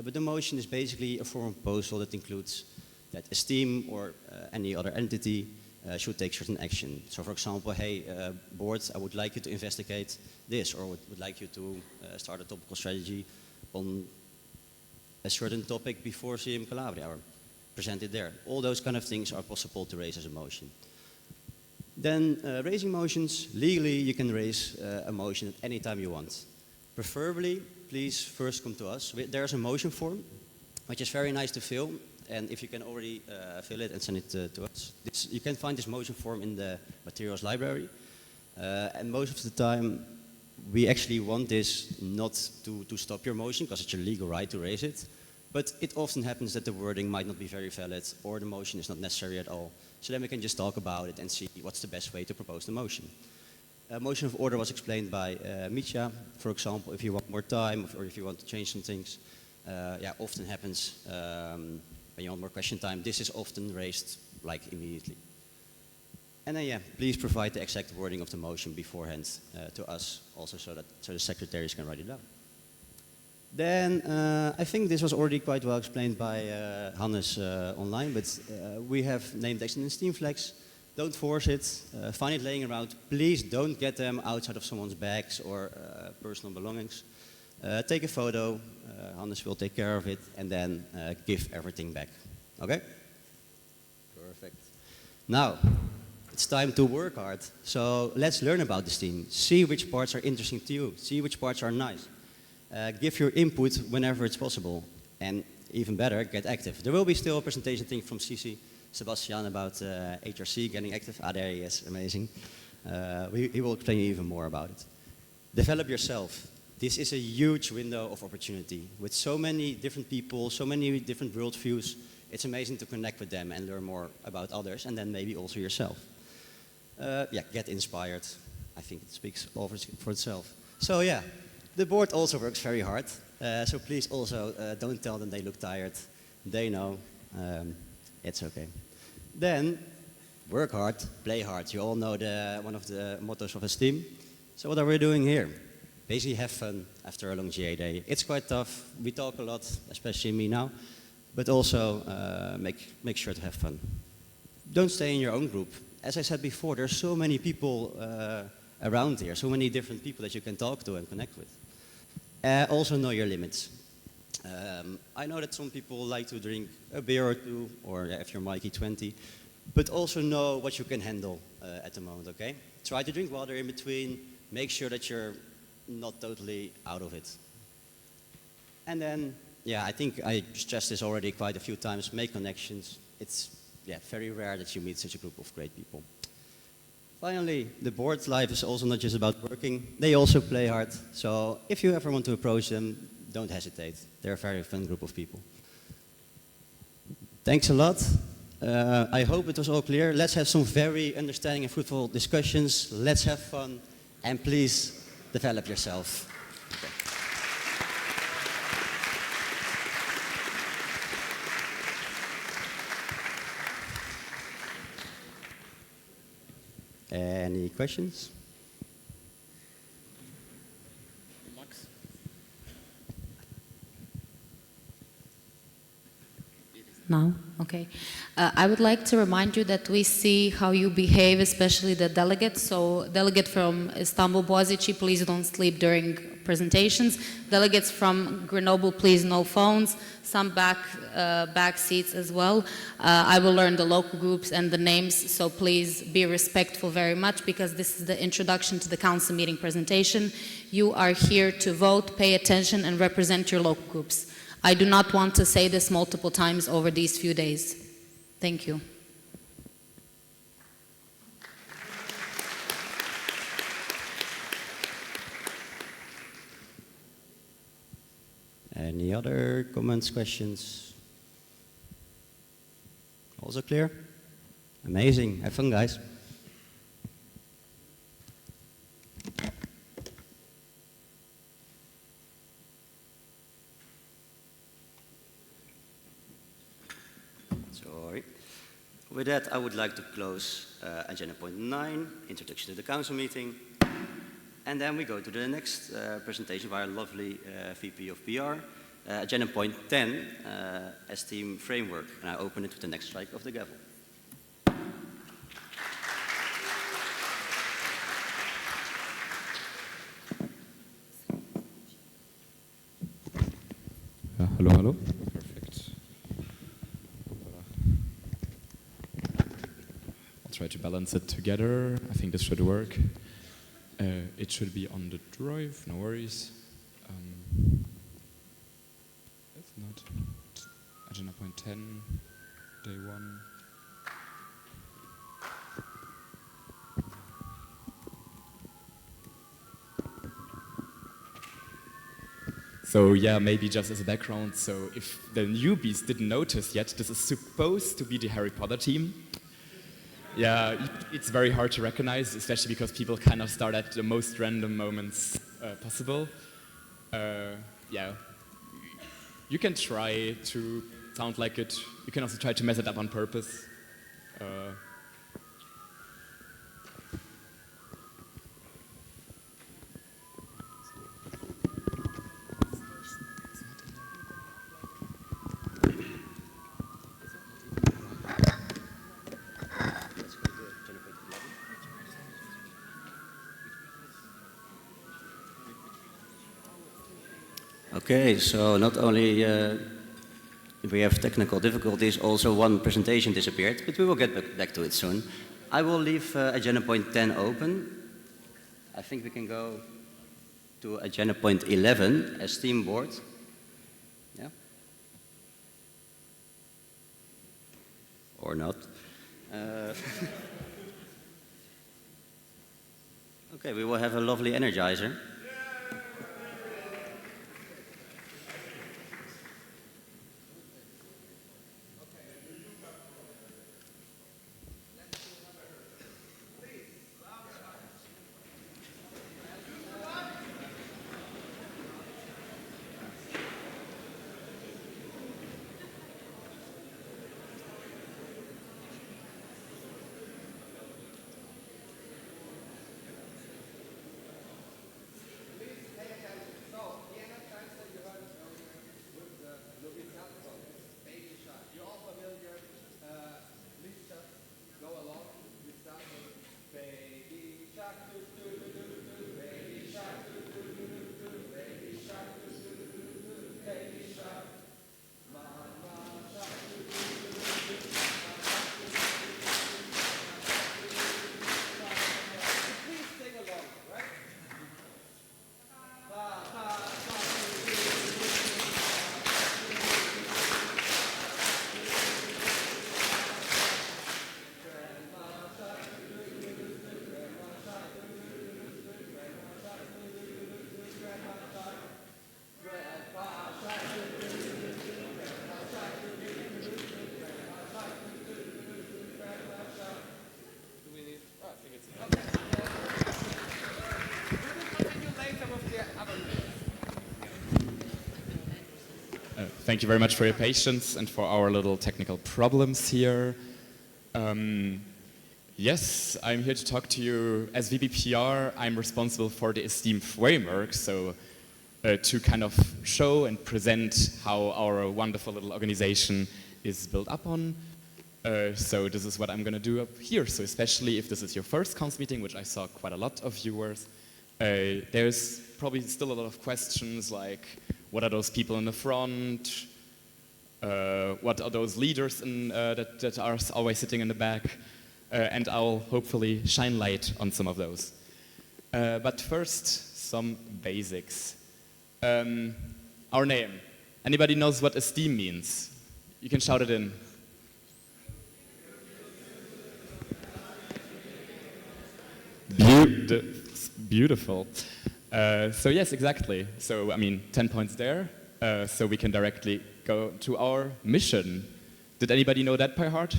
but the motion is basically a formal proposal that includes that a STEAM or any other entity should take certain action. So for example, hey, board, I would like you to investigate this, or would like you to start a topical strategy on a certain topic before CM Calabria, or present it there. All those kind of things are possible to raise as a motion. Then raising motions, legally you can raise a motion at any time you want. Preferably, please first come to us. There's a motion form, which is very nice to fill, and if you can already fill it and send it to us. You can find this motion form in the materials library, and most of the time we actually want this not to stop your motion, because it's your legal right to raise it, but it often happens that the wording might not be very valid, or the motion is not necessary at all. So then we can just talk about it and see what's the best way to propose the motion. A motion of order was explained by Mitja. For example, if you want more time, or if you want to change some things, often happens when you want more question time. This is often raised like immediately. And then please provide the exact wording of the motion beforehand to us, also so the secretaries can write it down. Then I think this was already quite well explained by Hannes online, but we have name tags and Steam flags. Don't force it. Find it laying around. Please don't get them outside of someone's bags or personal belongings. Take a photo. Hannes will take care of it, and then give everything back. Okay? Perfect. Now, it's time to work hard. So let's learn about this team. See which parts are interesting to you. See which parts are nice. Give your input whenever it's possible. And even better, get active. There will be still a presentation thing from CC Sebastian about HRC getting active. Ah, there he is. Amazing. He will explain even more about it. Develop yourself. This is a huge window of opportunity. With so many different people, so many different worldviews, it's amazing to connect with them and learn more about others, and then maybe also yourself. Get inspired. I think it speaks all for itself. So yeah, the board also works very hard. So please also don't tell them they look tired. They know. It's okay. Then, work hard, play hard. You all know one of the mottos of Esteem. So what are we doing here? Basically have fun after a long GA day. It's quite tough. We talk a lot, especially me now. But also make sure to have fun. Don't stay in your own group. As I said before, there's so many people around here, so many different people that you can talk to and connect with. Also know your limits. I know that some people like to drink a beer or two, or yeah, if you're Mikey, 20, but also know what you can handle at the moment, okay? Try to drink water in between, make sure that you're not totally out of it. And then, yeah, I think I stressed this already quite a few times, make connections. It's very rare that you meet such a group of great people. Finally, the board's life is also not just about working. They also play hard. So if you ever want to approach them, don't hesitate. They're a very fun group of people. Thanks a lot. I hope it was all clear. Let's have some very understanding and fruitful discussions. Let's have fun. And please develop yourself. Any questions? Max? Now? Okay. I would like to remind you that we see how you behave, especially the delegates. So delegate from Istanbul, Boğaziçi, please don't sleep during presentations. Delegates from Grenoble, please no phones. Some back seats as well. I will learn the local groups and the names, so please be respectful very much, because this is the introduction to the council meeting presentation. You are here to vote, pay attention, and represent your local groups. I do not want to say this multiple times over these few days. Thank you. Any other comments, questions? Also clear? Amazing. Have fun, guys. Sorry. With that, I would like to close agenda point 9, introduction to the council meeting. And then we go to the next presentation by our lovely VP of PR, agenda point 10, esteem framework. And I open it with the next strike of the gavel. Hello, hello. Perfect. I'll try to balance it together. I think this should work. It should be on the drive, no worries. If not, agenda point 10, day 1. So yeah, maybe just as a background, so if the newbies didn't notice yet, this is supposed to be the Harry Potter team. Yeah, it's very hard to recognize, especially because people kind of start at the most random moments possible. Yeah, you can try to sound like it. You can also try to mess it up on purpose. Okay, so not only we have technical difficulties, also one presentation disappeared, but we will get back to it soon. I will leave agenda point 10 open. I think we can go to agenda point 11, esteem board. Yeah? Or not. Okay, we will have a lovely energizer. Thank you very much for your patience and for our little technical problems here. Yes, I'm here to talk to you. As VPPR, I'm responsible for the Esteem framework, so to kind of show and present how our wonderful little organization is built up on. So this is what I'm going to do up here. So especially if this is your first council meeting, which I saw quite a lot of viewers, there's probably still a lot of questions like, what are those people in the front? What are those leaders that are always sitting in the back? And I'll hopefully shine light on some of those. But first, some basics. Our name. Anybody knows what esteem means? You can shout it in. Beautiful. So yes, exactly. So, I mean, 10 points there. So we can directly go to our mission. Did anybody know that by heart?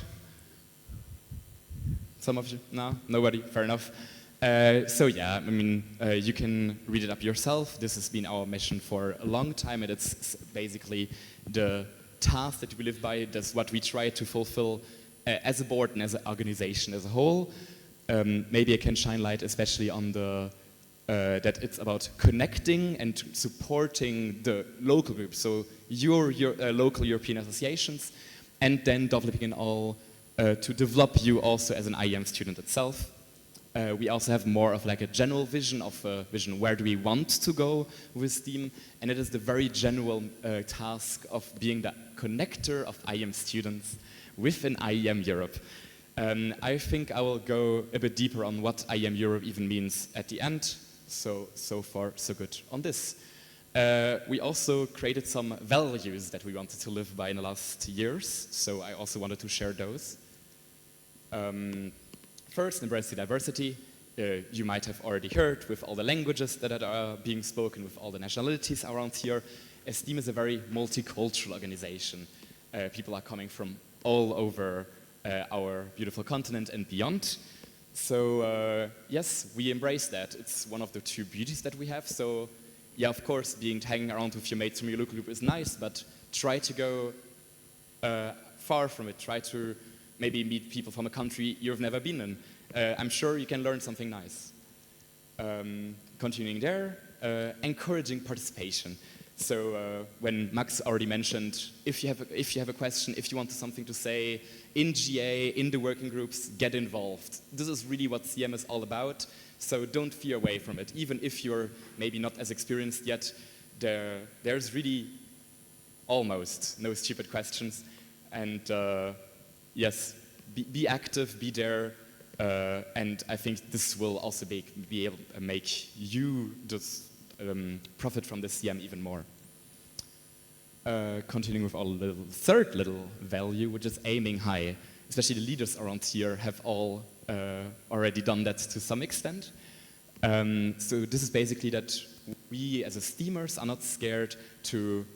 Some of you? No? Nobody? Fair enough. So yeah, I mean, you can read it up yourself. This has been our mission for a long time, and it's basically the task that we live by. That's what we try to fulfill as a board and as an organization as a whole. Maybe I can shine light especially on the that it's about connecting and supporting the local groups, so your local European associations, and then developing all to develop you also as an IEM student itself. We also have more of like a general vision of where do we want to go with STEAM, and it is the very general task of being the connector of IEM students within IEM Europe. I think I will go a bit deeper on what IEM Europe even means at the end. So far, so good on this. We also created some values that we wanted to live by in the last years, so I also wanted to share those. First, embrace the diversity. You might have already heard with all the languages that are being spoken, with all the nationalities around here. STEAM is a very multicultural organization. People are coming from all over our beautiful continent and beyond. So yes, we embrace that. It's one of the two beauties that we have. So yeah, of course, hanging around with your mates from your local group is nice, but try to go far from it. Try to maybe meet people from a country you've never been in. I'm sure you can learn something nice. Continuing there, encouraging participation. So when Max already mentioned, if you have a question, if you want something to say in GA, in the working groups, get involved. This is really what CM is all about. So don't fear away from it. Even if you're maybe not as experienced yet, there's really almost no stupid questions. And yes, be active, be there. And I think this will also be able to make you just profit from the CM even more. Continuing with our third little value, which is aiming high. Especially the leaders around here have all already done that to some extent. So this is basically that we as a STEAMers are not scared to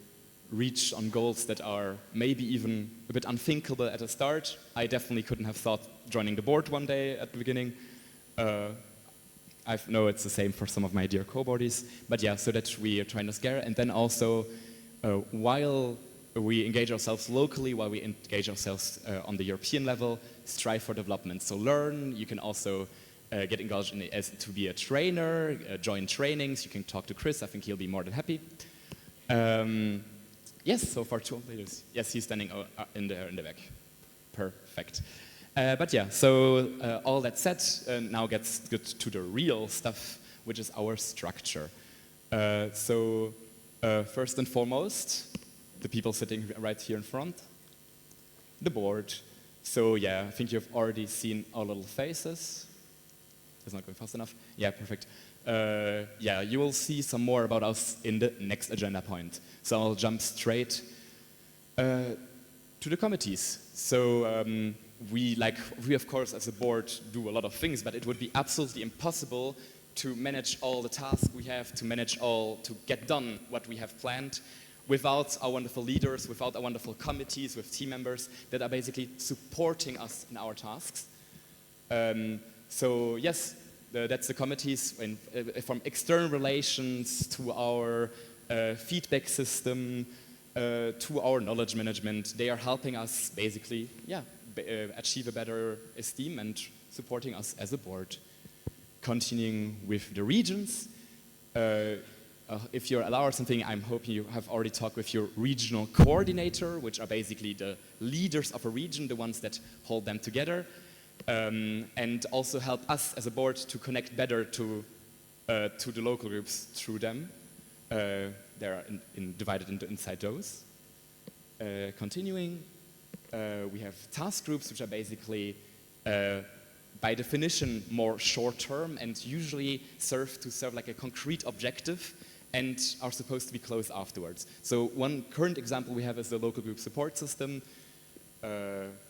reach on goals that are maybe even a bit unthinkable at the start. I definitely couldn't have thought joining the board one day at the beginning. I know it's the same for some of my dear co-boardies, but yeah, so that we are trying to scare, and then also while we engage ourselves locally, while we engage ourselves on the European level, strive for development. So learn, you can also get engaged in as to be a trainer, join trainings, you can talk to Chris, I think he'll be more than happy. Yes, so far 2 leaders. Yes, he's standing in the back. Perfect. But yeah, so all that said, now gets good to the real stuff, which is our structure. So first and foremost, the people sitting right here in front, the board. So yeah, I think you've already seen our little faces. It's not going fast enough. Yeah, perfect. Yeah, you will see some more about us in the next agenda point. So I'll jump straight to the committees. So we of course as a board do a lot of things, but it would be absolutely impossible to manage all the tasks we have, to get done what we have planned without our wonderful leaders, without our wonderful committees with team members that are basically supporting us in our tasks. So yes, that's the committees from external relations to our feedback system, to our knowledge management. They are helping us basically, achieve a better esteem and supporting us as a board. Continuing with the regions, if you're allowed something, I'm hoping you have already talked with your regional coordinator, which are basically the leaders of a region, the ones that hold them together, and also help us as a board to connect better to the local groups through them. They're divided into inside those. Continuing, we have task groups, which are basically, by definition, more short-term and usually serve like a concrete objective and are supposed to be closed afterwards. So one current example we have is the local group support system.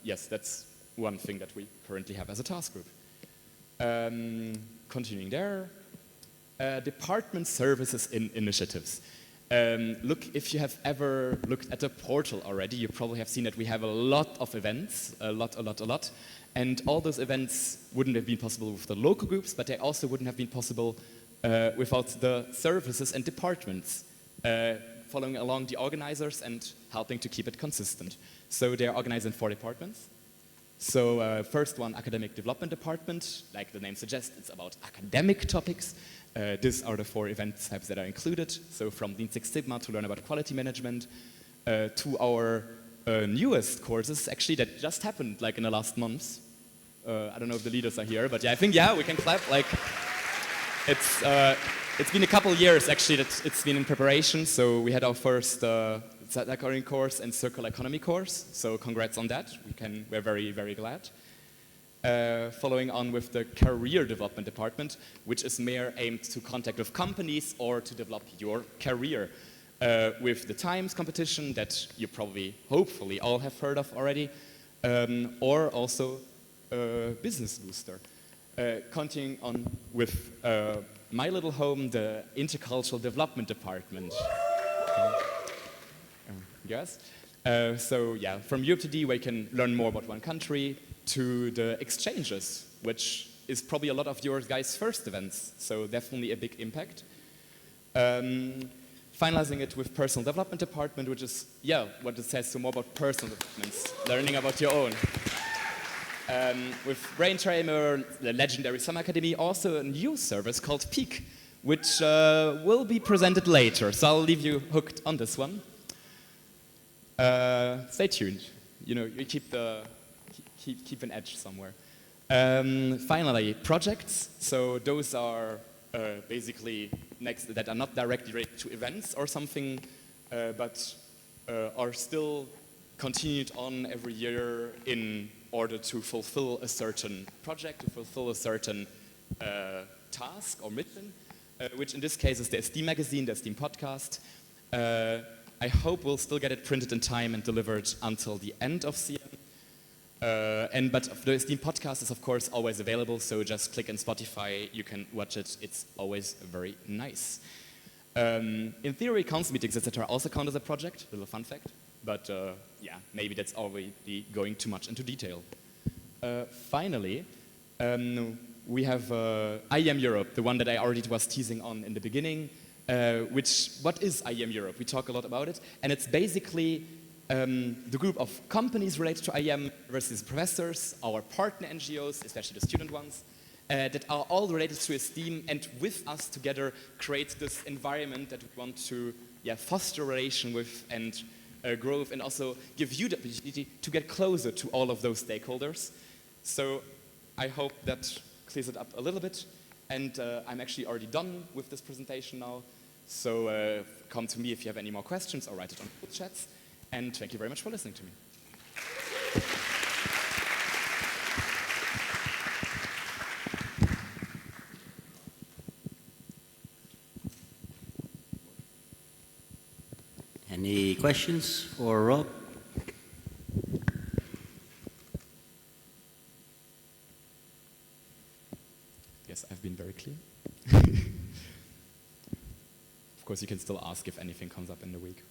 Yes, that's one thing that we currently have as a task group. Continuing there, department services in initiatives. Look, if you have ever looked at the portal already, you probably have seen that we have a lot of events, a lot. And all those events wouldn't have been possible with the local groups, but they also wouldn't have been possible without the services and departments following along the organizers and helping to keep it consistent. So they are organized in 4 departments. So first one, academic development department. Like the name suggests, it's about academic topics. These are the 4 event types that are included. So from Lean Six Sigma to learn about quality management to our newest courses, actually, that just happened like in the last months. I don't know if the leaders are here, but yeah, I think, yeah, we can clap. Like, it's been a couple years, actually, that it's been in preparation. So we had our first Zachary course and circular economy course. So congrats on that. We're very, very glad. Following on with the career development department, which is more aimed to contact with companies or to develop your career. With the Times competition that you probably, hopefully, all have heard of already, or also Business Booster. Continuing on with my little home, the Intercultural Development Department. Yes. So yeah, from Europe to D, where you can learn more about one country, to the exchanges, which is probably a lot of your guys' first events. So definitely a big impact. Finalizing it with personal development department, which is, yeah, what it says, so more about personal developments, learning about your own. With Brain Trainer, the legendary Summer Academy, also a new service called Peak, which will be presented later. So I'll leave you hooked on this one. Stay tuned. You know, you keep an edge somewhere. Finally, projects. So those are basically next that are not directly related to events or something, but are still continued on every year in order to fulfill a certain project, to fulfill a certain task or mission, which in this case is the Esteem magazine, the Esteem podcast. I hope we'll still get it printed in time and delivered until the end of CM. But the Esteem podcast is of course always available, so just click on Spotify, you can watch it, it's always very nice. In theory, council meetings, etc. also count as a project, little fun fact, but yeah, maybe that's already going too much into detail. Finally, we have IEM Europe, the one that I already was teasing on in the beginning, what is IEM Europe? We talk a lot about it, and it's basically the group of companies related to IEM versus professors, our partner NGOs, especially the student ones, that are all related to Esteem, and with us together create this environment that we want to foster a relation with and growth, and also give you the opportunity to get closer to all of those stakeholders. So I hope that clears it up a little bit, and I'm actually already done with this presentation now. So come to me if you have any more questions, or write it on the chats. And thank you very much for listening to me. Any questions for Rob? Yes, I've been very clear. Of course, you can still ask if anything comes up in the week.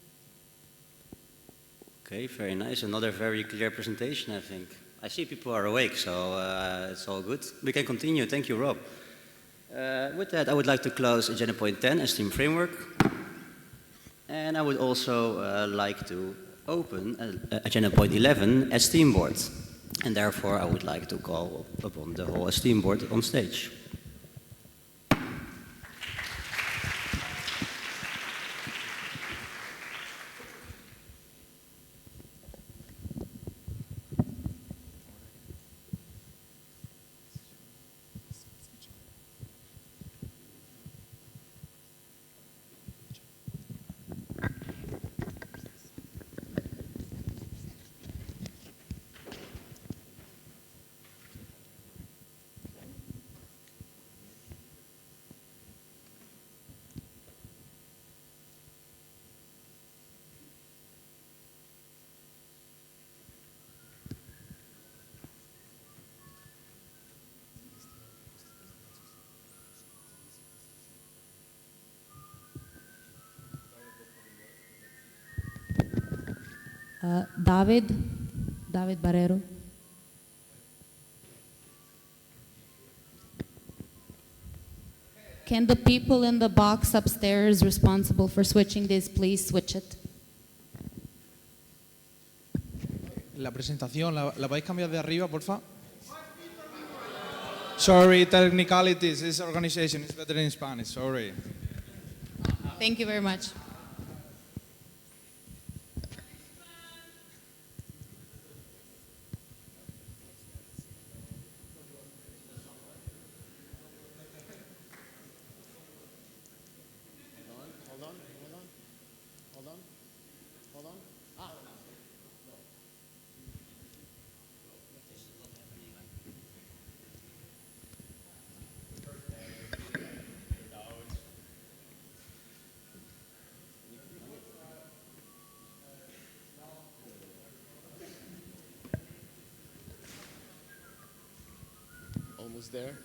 Okay, very nice. Another very clear presentation, I think. I see people are awake, so it's all good. We can continue. Thank you, Rob. With that, I would like to close agenda point 10, Esteem Framework. And And I would also like to open agenda point 11, esteem board. And therefore I would like to call upon the whole esteem board on stage. David Barrero. Can the people in the box upstairs responsible for switching this please switch it? La presentación, ¿la podéis cambiar de arriba, porfa? Sorry, technicalities. This organization is better in Spanish. Sorry. Thank you very much. Almost there.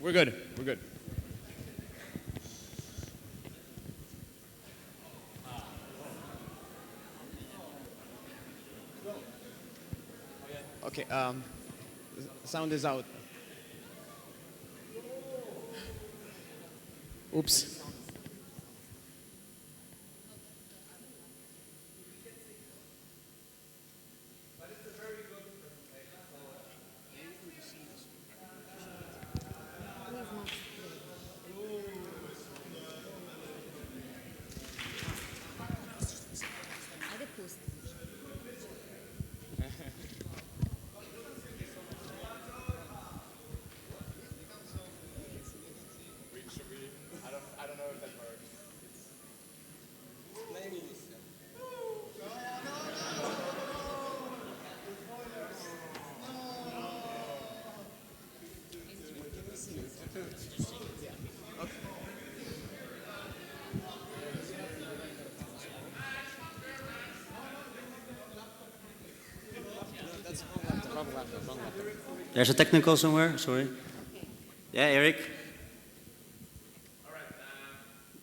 We're good. We're good. Okay. Sound is out. Oops. There's a technical somewhere, sorry. Yeah, Eric?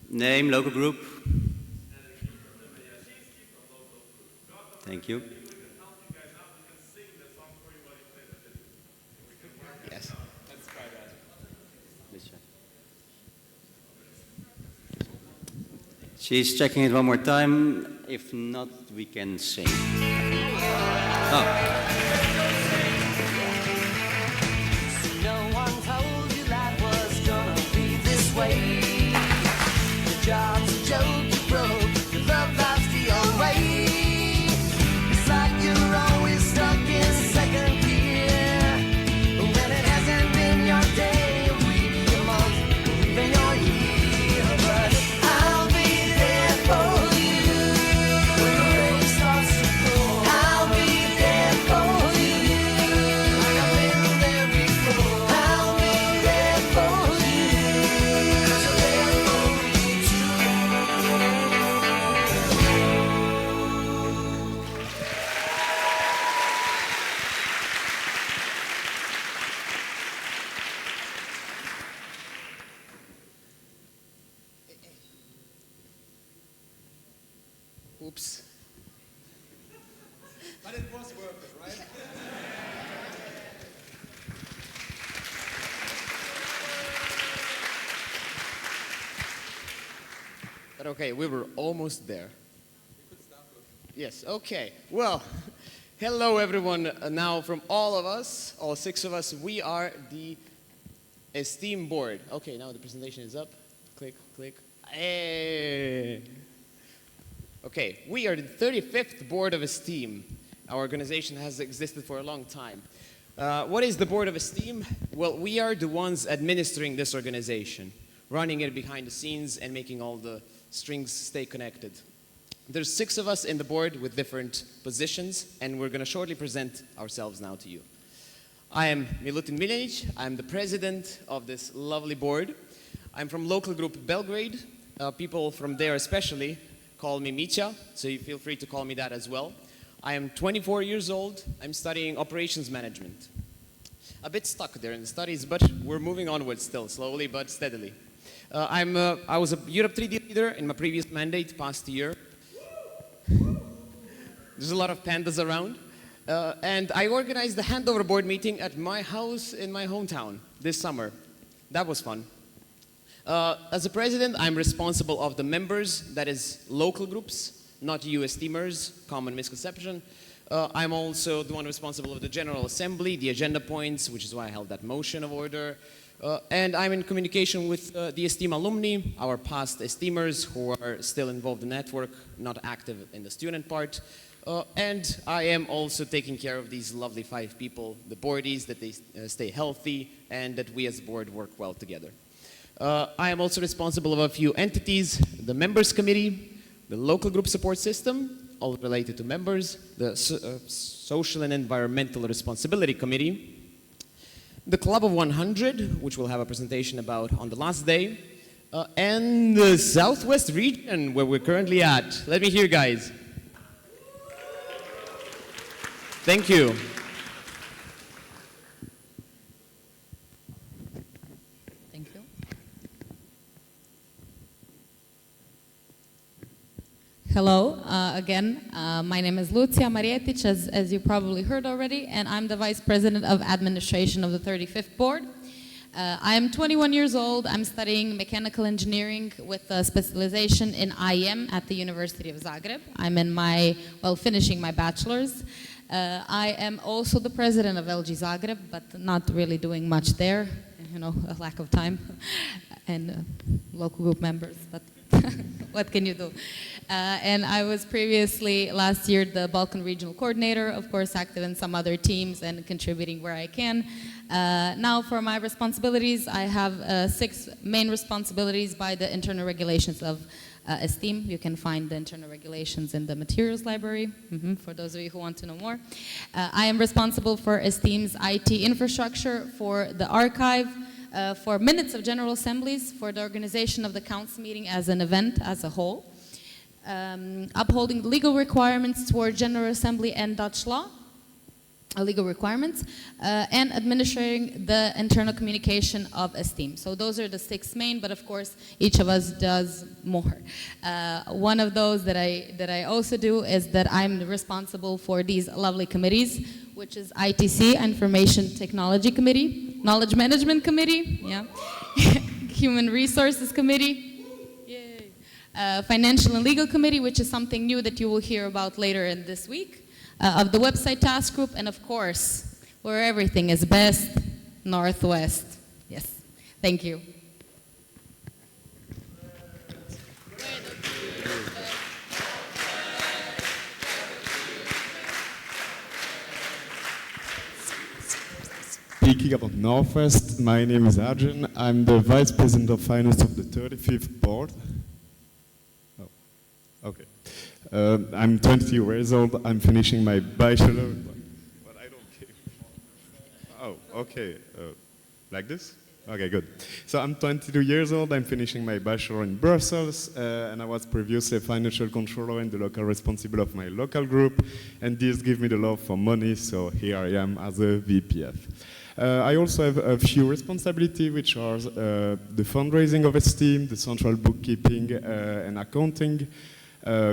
Name, local group. Thank you. Yes. Let's try that. She's checking it one more time. If not, we can sing. Oh. No one told you life was gonna be this way. The job's a joke, you broke, your love life's the old way. It's like you're always stuck in second gear, when it hasn't been your day, your week, your month, or even your year. But I'll be there for you when the rain starts to pour. I'll be there for you, like I've been there before. I'll be there for you, 'cause you're there for me too. Oops. But it was worth it, right? But okay, we were almost there. Yes, okay. Well, hello everyone. Now from all of us, all 6 of us, we are the Esteem Board. Okay, now the presentation is up. Click, click. Hey. Okay, we are the 35th Board of Esteem. Our organization has existed for a long time. What is the Board of Esteem? Well, we are the ones administering this organization, running it behind the scenes and making all the strings stay connected. There's 6 of us in the board with different positions, and we're going to shortly present ourselves now to you. I am Milutin Miljanic. I'm the president of this lovely board. I'm from local group Belgrade. People from there especially call me Mitja, so you feel free to call me that as well. I am 24 years old. I'm studying operations management. A bit stuck there in the studies, but we're moving onwards still, slowly but steadily. I was a Europe 3D leader in my previous mandate past year. There's a lot of pandas around. And I organized the handover board meeting at my house in my hometown this summer. That was fun. As a president, I'm responsible of the members, that is local groups, not you esteemers, common misconception. I'm also the one responsible of the General Assembly, the agenda points, which is why I held that motion of order. And I'm in communication with the Esteem alumni, our past Esteemers who are still involved in the network, not active in the student part. And I am also taking care of these lovely 5 people, the boardies, that they stay healthy and that we as a board work well together. I am also responsible of a few entities, the members committee, the local group support system, all related to members, the social and environmental responsibility committee, the Club of 100, which we'll have a presentation about on the last day, and the Southwest region, where we're currently at. Let me hear, guys. Thank you. Thank you. Hello, again. My name is Lucia Marietic, as you probably heard already, and I'm the Vice President of Administration of the 35th Board. I am 21 years old. I'm studying mechanical engineering with a specialization in IEM at the University of Zagreb. I'm finishing my bachelor's. I am also the president of LG Zagreb, but not really doing much there, a lack of time, and local group members, but what can you do? And I was previously, last year, the Balkan Regional Coordinator, of course, active in some other teams and contributing where I can. Now for my responsibilities, I have 6 main responsibilities by the internal regulations of Esteem. You can find the internal regulations in the materials library, for those of you who want to know more. I am responsible for Esteem's IT infrastructure, for the archive, for minutes of general assemblies, for the organization of the council meeting as an event as a whole, upholding legal requirements toward General Assembly and Dutch law, legal requirements, and administering the internal communication of STEAM. So those are the 6 main, but of course each of us does more. One of those that I also do is that I'm responsible for these lovely committees, which is ITC, Information Technology Committee, Knowledge Management Committee, yeah, Human Resources Committee, yay. Financial and Legal Committee, which is something new that you will hear about later in this week. Of the website task group, and of course, where everything is best, Northwest. Yes, thank you. Speaking about Northwest, my name is Arjun. I'm the Vice President of Finance of the 35th Board. Oh, okay. I'm 22 years old. I'm finishing my bachelor. But I don't care. Oh, okay. Like this? Okay, good. So I'm 22 years old. I'm finishing my bachelor in Brussels, and I was previously a financial controller and the local responsible of my local group. And this gives me the love for money, so here I am as a VPF. I also have a few responsibilities, which are the fundraising of STEAM, the central bookkeeping and accounting,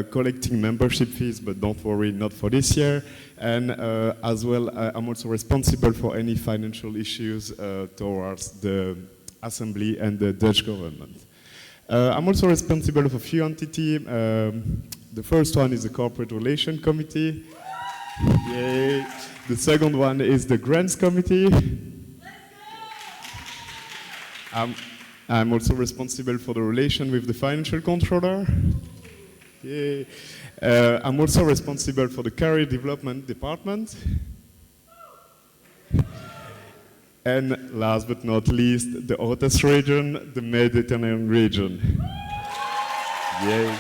collecting membership fees, but don't worry, not for this year. And as well, I'm also responsible for any financial issues towards the Assembly and the Dutch government. I'm also responsible for a few entities. The first one is the Corporate Relations Committee. Yay. The second one is the Grants Committee. I'm also responsible for the relation with the Financial Controller. Yay. I'm also responsible for the Career Development Department. And last but not least, the hottest region, the Mediterranean region. Yay.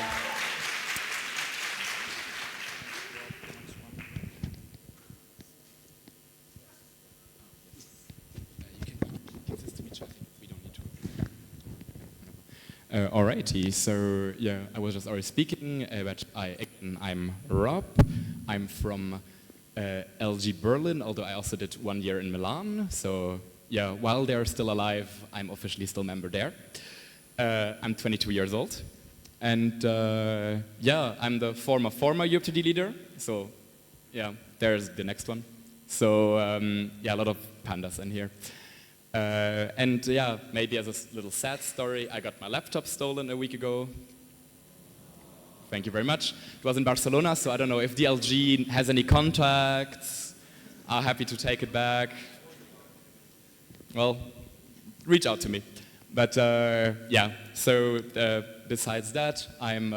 Alrighty, so yeah, I was just already speaking, but I'm Rob. I'm from LG Berlin, although I also did 1 year in Milan. So yeah, while they're still alive, I'm officially still a member there. I'm 22 years old. And yeah, I'm the former UPTD leader. So yeah, there's the next one. So yeah, a lot of pandas in here. And yeah, maybe as a little sad story, I got my laptop stolen a week ago. Thank you very much. It was in Barcelona, so I don't know if DLG has any contacts. I'm happy to take it back. Well, reach out to me. But yeah, so besides that, I'm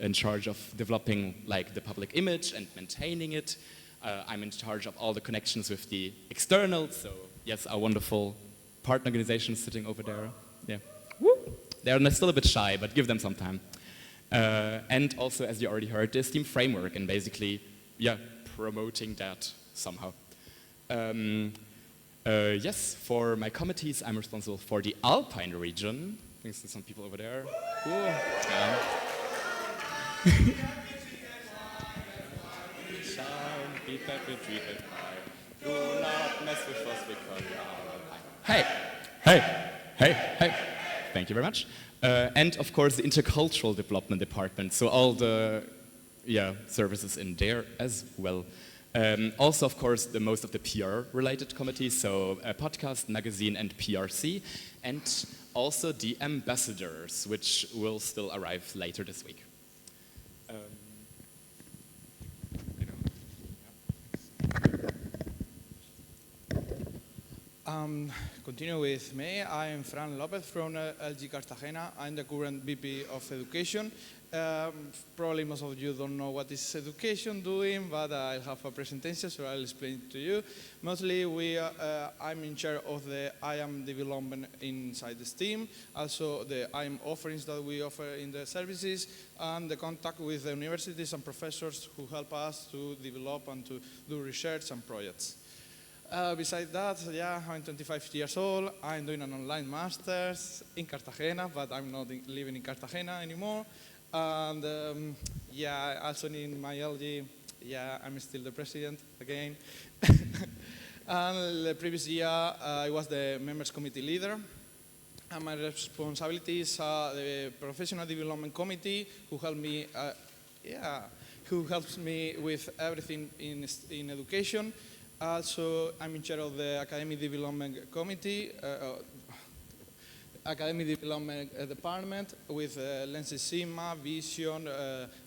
in charge of developing like the public image and maintaining it. I'm in charge of all the connections with the externals, so yes, our wonderful partner organizations sitting over there. Yeah. Woo. They're still a bit shy, but give them some time. And also, as you already heard, the STEAM framework and basically, yeah, promoting that somehow. Yes, for my committees, I'm responsible for the Alpine region. I think there's some people over there. Cool. Yeah. Do not mess with us because we are. Hey, hey, hey, hey. Thank you very much. And of course, the intercultural development department. So all the services in there as well. Also, of course, most of the PR-related committees, so podcast, magazine, and PRC, and also the ambassadors, which will still arrive later this week. Continue with me. I'm Fran Lopez from LG Cartagena. I'm the current VP of Education. Probably most of you don't know what is education doing, but I'll have a presentation, so I'll explain it to you. Mostly, I'm in charge of the IAM development inside the STEAM, also the IAM offerings that we offer in the services, and the contact with the universities and professors who help us to develop and to do research and projects. Besides that, yeah, I'm 25 years old. I'm doing an online master's in Cartagena, but I'm not living in Cartagena anymore. And yeah, also in my LG Yeah, I'm still the president again. And the previous year, I was the members committee leader. And my responsibilities are the professional development committee, who helped me, who helps me with everything in education. Also, I'm in charge of the academic development committee, academic development department with LXIX Sigma, Vision,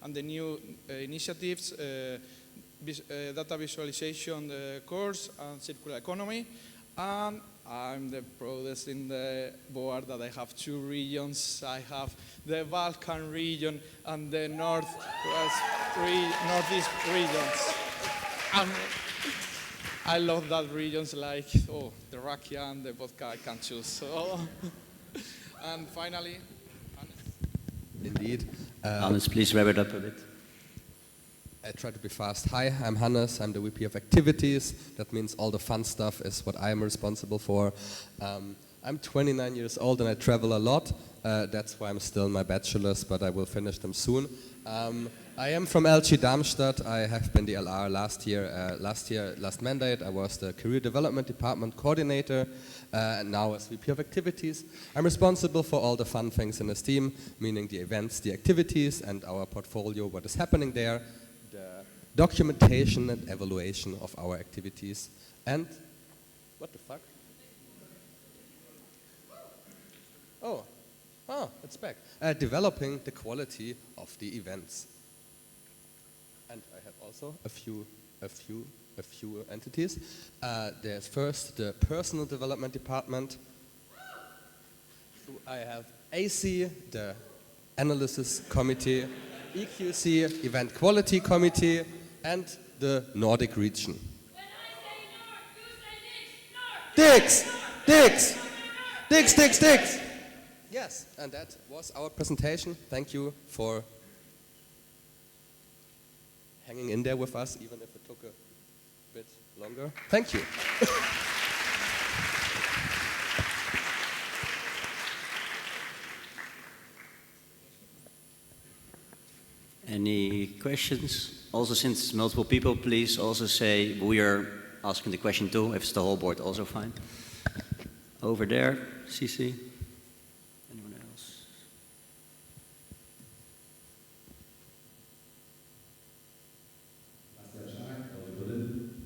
and the new initiatives, data visualization course, and circular economy. And I'm the proudest in the board that I have 2 regions. I have the Balkan region and the northeast regions. And I love that regions like, the rakia and the vodka I can choose. So, and finally, Indeed. Hannes, please wrap it up a bit. I try to be fast. Hi, I'm Hannes. I'm the VP of Activities. That means all the fun stuff is what I'm responsible for. I'm 29 years old and I travel a lot. That's why I'm still in my bachelor's, but I will finish them soon. I am from LG Darmstadt. I have been the LR last mandate. I was the Career Development Department Coordinator, and now as VP of Activities. I'm responsible for all the fun things in this team, meaning the events, the activities, and our portfolio, what is happening there, the documentation and evaluation of our activities, and what the fuck? Oh, it's back. Developing the quality of the events. And I have also a few entities. There's first the Personal Development Department. I have AC, the Analysis Committee, EQC, Event Quality Committee, and the Nordic region. Dix! Yes, and that was our presentation. Thank you for hanging in there with us, even if it took a bit longer. Thank you. Any questions? Also, since it's multiple people, please also say we are asking the question too. If it's the whole board, also fine. Over there, CC. Anyone else?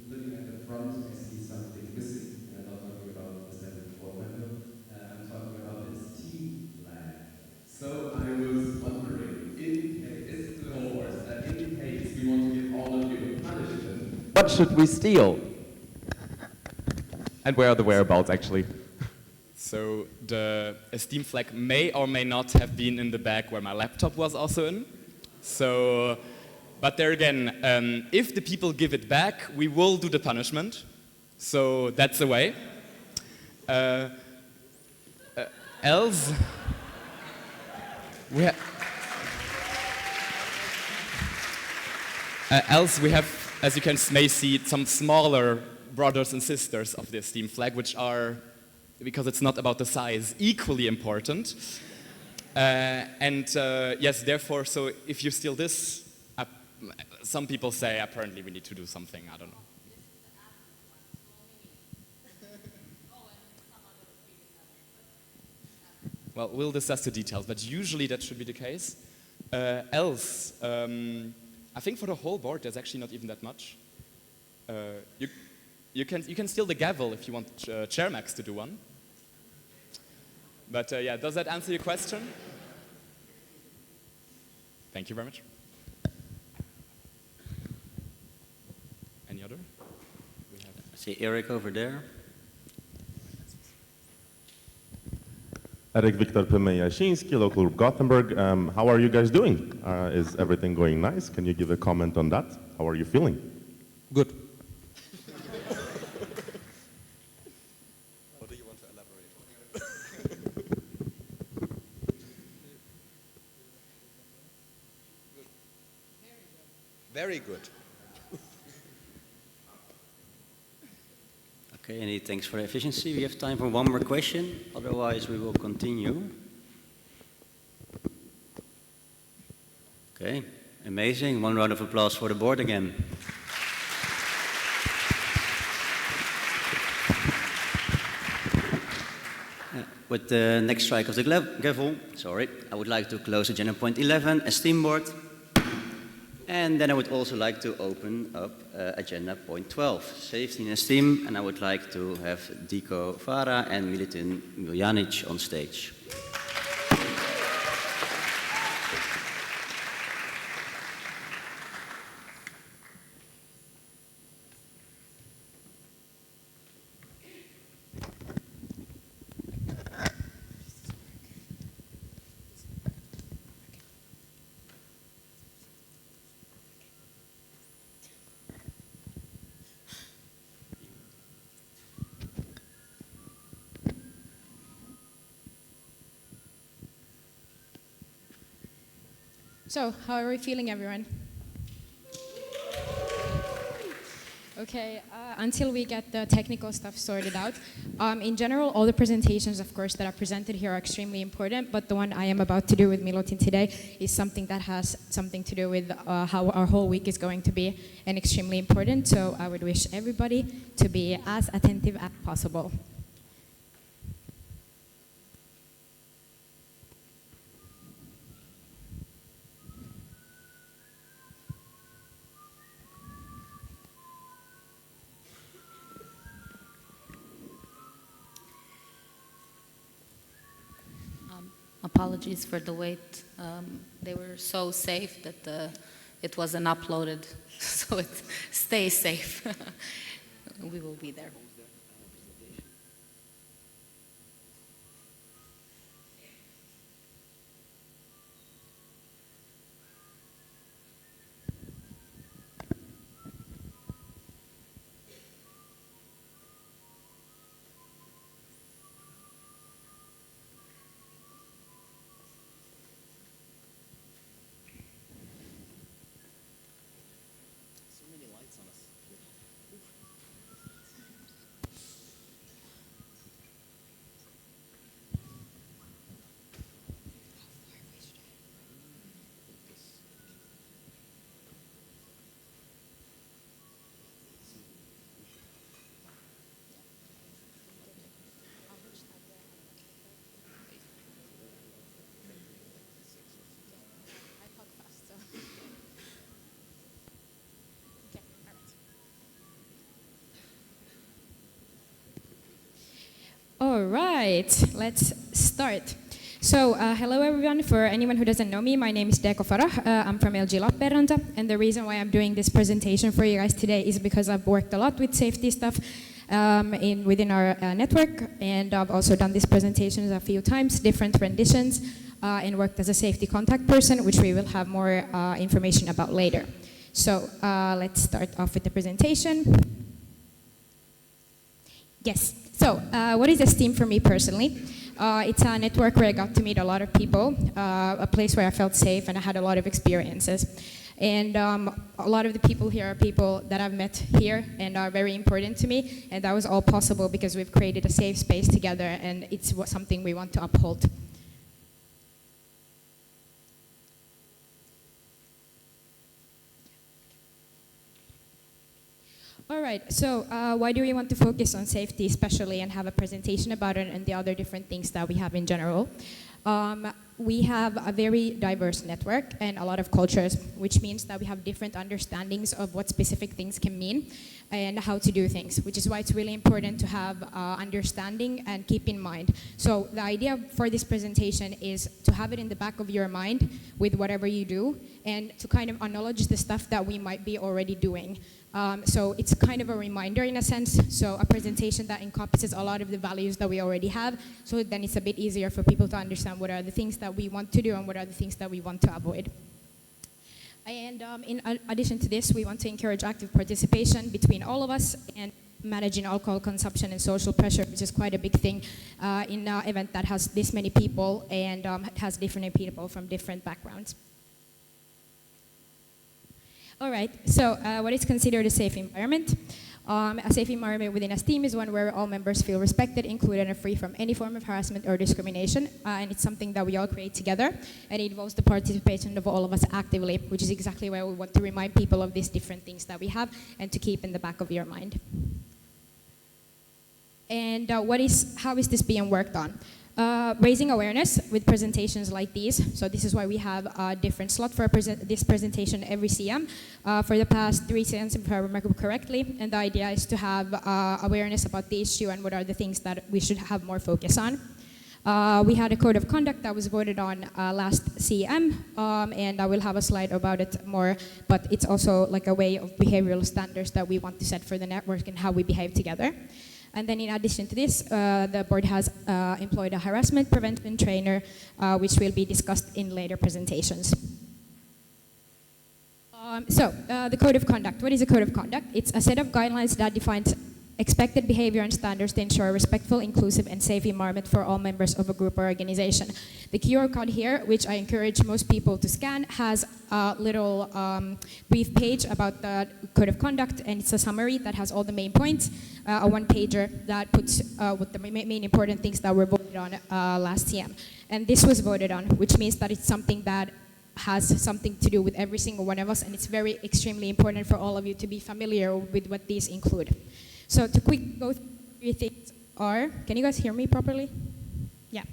Looking at the front, I see something missing, and I'm not talking about the 7th floor window. I'm talking about the esteem flag. So I was wondering, is the whole words that in case we want to give all of you a punishment, what should we steal? And where are the whereabouts actually? So the esteem flag may or may not have been in the bag where my laptop was also in. So, but there again, if the people give it back, we will do the punishment. So that's the way. Else, we have, as you may see, some smaller brothers and sisters of the esteem flag, which are, because it's not about the size, equally important. Yes, therefore, so if you steal this, some people say apparently we need to do something, I don't know. Well, we'll discuss the details, but usually that should be the case. Else, I think for the whole board there's actually not even that much. You can steal the gavel if you want Chairmax to do one. But yeah, does that answer your question? Thank you very much. Any other? I see Eric over there. Eric Viktor Pymy-Jasiński, local group Gothenburg. How are you guys doing? Is everything going nice? Can you give a comment on that? How are you feeling? Good. What do you want to elaborate? Very good. Okay, any thanks for the efficiency. We have time for one more question, otherwise we will continue. Okay, Amazing. One round of applause for the board again. With the next strike of the gavel, I would like to close agenda point 11, esteem board. And then I would also like to open up agenda point 12, safety and esteem. And I would like to have Diko Vara and Militin Miljanic on stage. So, how are we feeling, everyone? Okay, until we get the technical stuff sorted out, in general, all the presentations, of course, that are presented here are extremely important, but the one I am about to do with Milutin today is something that has something to do with how our whole week is going to be, and extremely important, so I would wish everybody to be as attentive as possible. Apologies for the wait. They were so safe that it wasn't uploaded, so stay safe. We will be there. All right, let's start. So, hello everyone. For anyone who doesn't know me, my name is Deko Farah. I'm from LG Lappeenranta, and the reason why I'm doing this presentation for you guys today is because I've worked a lot with safety stuff within our network, and I've also done these presentations a few times, different renditions, and worked as a safety contact person, which we will have more information about later. So, let's start off with the presentation. Yes. So, what is Esteem for me personally? It's a network where I got to meet a lot of people, a place where I felt safe and I had a lot of experiences. And a lot of the people here are people that I've met here and are very important to me. And that was all possible because we've created a safe space together, and it's something we want to uphold. All right, so why do we want to focus on safety especially and have a presentation about it and the other different things that we have in general? We have a very diverse network and a lot of cultures, which means that we have different understandings of what specific things can mean and how to do things, which is why it's really important to have understanding and keep in mind. So the idea for this presentation is to have it in the back of your mind with whatever you do and to kind of acknowledge the stuff that we might be already doing. So it's kind of a reminder in a sense, so a presentation that encompasses a lot of the values that we already have, so then it's a bit easier for people to understand what are the things that we want to do and what are the things that we want to avoid. And in addition to this, we want to encourage active participation between all of us and managing alcohol consumption and social pressure, which is quite a big thing in an event that has this many people and has different people from different backgrounds. All right, so what is considered a safe environment? A safe environment within a team is one where all members feel respected, included, and free from any form of harassment or discrimination. And it's something that we all create together, and it involves the participation of all of us actively, which is exactly why we want to remind people of these different things that we have and to keep in the back of your mind. And how is this being worked on? Raising awareness with presentations like these. So this is why we have a different slot for this presentation every CM for the past 3 CMs, if I remember correctly. And the idea is to have awareness about the issue and what are the things that we should have more focus on. We had a code of conduct that was voted on last CM, and I will have a slide about it more, but it's also like a way of behavioral standards that we want to set for the network and how we behave together. And then in addition to this, the board has employed a harassment prevention trainer, which will be discussed in later presentations. The code of conduct. What is a code of conduct? It's a set of guidelines that defines expected behavior and standards to ensure a respectful, inclusive, and safe environment for all members of a group or organization. The QR code here, which I encourage most people to scan, has a little brief page about the code of conduct, and it's a summary that has all the main points, a one-pager that puts what the main important things that were voted on last CM. And this was voted on, which means that it's something that has something to do with every single one of us, and it's very extremely important for all of you to be familiar with what these include. So to quick go through 3 things are, can you guys hear me properly? Yeah.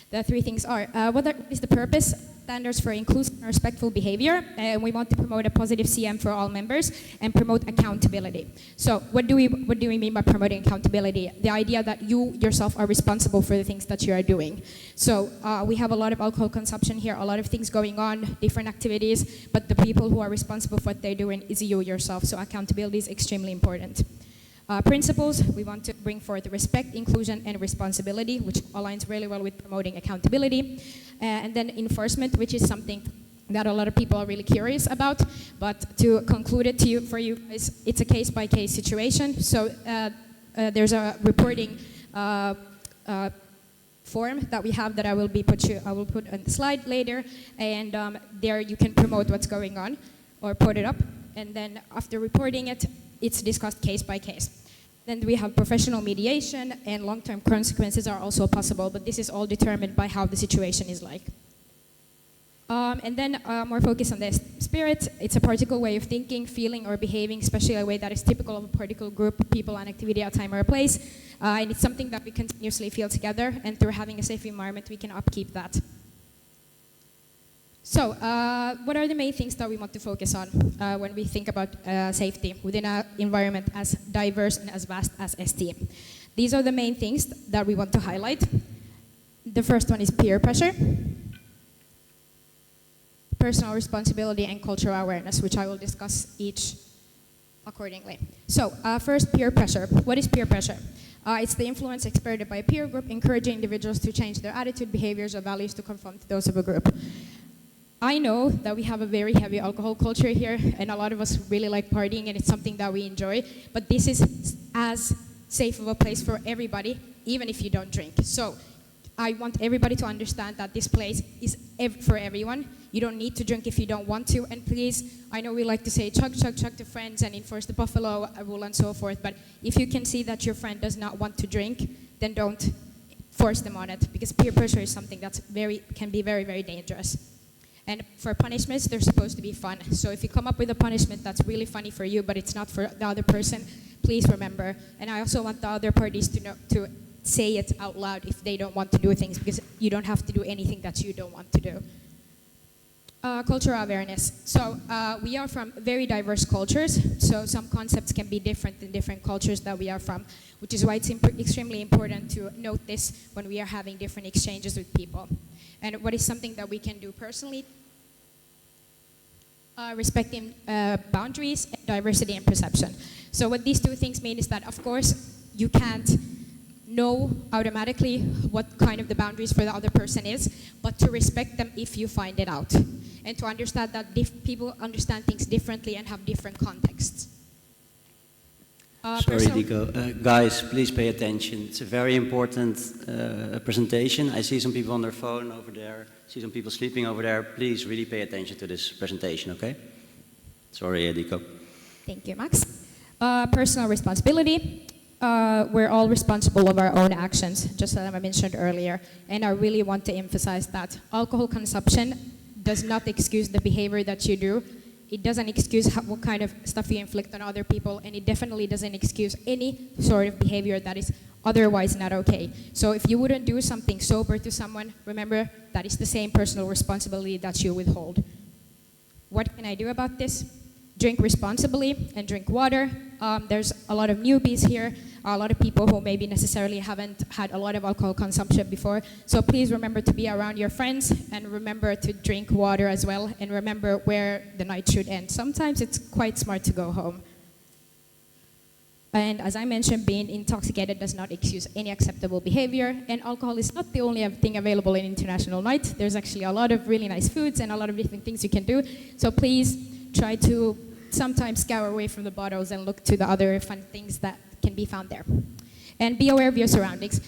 The 3 things are, what is the purpose? Standards for inclusive and respectful behavior, and we want to promote a positive CM for all members and promote accountability. So what do we mean by promoting accountability? The idea that you yourself are responsible for the things that you are doing. So we have a lot of alcohol consumption here, a lot of things going on, different activities, but the people who are responsible for what they're doing is you yourself. So accountability is extremely important. Principles, we want to bring forth respect, inclusion, and responsibility, which aligns really well with promoting accountability. And then enforcement, which is something that a lot of people are really curious about. But to conclude it for you guys, it's a case-by-case situation. So there's a reporting form that we have that I will put on the slide later, and there you can promote what's going on or put it up. And then after reporting it, it's discussed case by case. Then we have professional mediation, and long-term consequences are also possible, but this is all determined by how the situation is like. And then more focus on the spirit. It's a particular way of thinking, feeling, or behaving, especially a way that is typical of a particular group, people, and activity at a time or a place. And it's something that we continuously feel together, and through having a safe environment, we can upkeep that. So, what are the main things that we want to focus on when we think about safety within an environment as diverse and as vast as ST? These are the main things that we want to highlight. The first one is peer pressure, personal responsibility, and cultural awareness, which I will discuss each accordingly. So, first, peer pressure. What is peer pressure? It's the influence exerted by a peer group, encouraging individuals to change their attitude, behaviors, or values to conform to those of a group. I know that we have a very heavy alcohol culture here, and a lot of us really like partying, and it's something that we enjoy, but this is as safe of a place for everybody, even if you don't drink. So I want everybody to understand that this place is for everyone. You don't need to drink if you don't want to, and please, I know we like to say chug, chug, chug to friends and enforce the buffalo rule and so forth, but if you can see that your friend does not want to drink, then don't force them on it, because peer pressure is something that can be very, very dangerous. And for punishments, they're supposed to be fun. So if you come up with a punishment that's really funny for you, but it's not for the other person, please remember. And I also want the other parties to say it out loud if they don't want to do things, because you don't have to do anything that you don't want to do. Cultural awareness. So we are from very diverse cultures, so some concepts can be different in different cultures that we are from, which is why it's extremely important to note this when we are having different exchanges with people. And what is something that we can do personally? Respecting boundaries, diversity, and perception. So what these 2 things mean is that, of course, you can't know automatically what kind of the boundaries for the other person is, but to respect them if you find it out. And to understand that people understand things differently and have different contexts. Sorry, Dico. Guys, please pay attention. It's a very important presentation. I see some people on their phone over there. I see some people sleeping over there. Please really pay attention to this presentation, okay? Sorry, Dico. Thank you, Max. Personal responsibility. We're all responsible of our own actions, just as I mentioned earlier. And I really want to emphasize that alcohol consumption does not excuse the behavior that you do. It doesn't excuse what kind of stuff you inflict on other people, and it definitely doesn't excuse any sort of behavior that is otherwise not okay. So if you wouldn't do something sober to someone, remember that is the same personal responsibility that you withhold. What can I do about this? Drink responsibly and drink water. There's a lot of newbies here, a lot of people who maybe necessarily haven't had a lot of alcohol consumption before. So please remember to be around your friends and remember to drink water as well, and remember where the night should end. Sometimes it's quite smart to go home. And as I mentioned, being intoxicated does not excuse any acceptable behavior, and alcohol is not the only thing available in International Night. There's actually a lot of really nice foods and a lot of different things you can do. So please try to sometimes scour away from the bottles and look to the other fun things that can be found there. And be aware of your surroundings.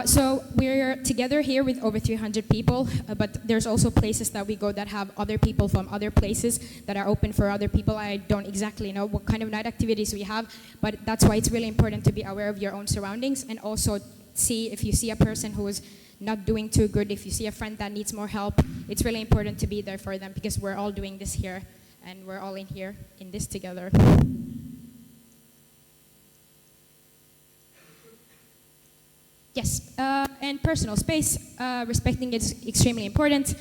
So we're together here with over 300 people, but there's also places that we go that have other people from other places that are open for other people. I don't exactly know what kind of night activities we have, but that's why it's really important to be aware of your own surroundings, and also see if you see a person who is not doing too good, if you see a friend that needs more help, it's really important to be there for them, because we're all doing this here, and we're all in here in this together. Yes, and personal space, respecting it is extremely important.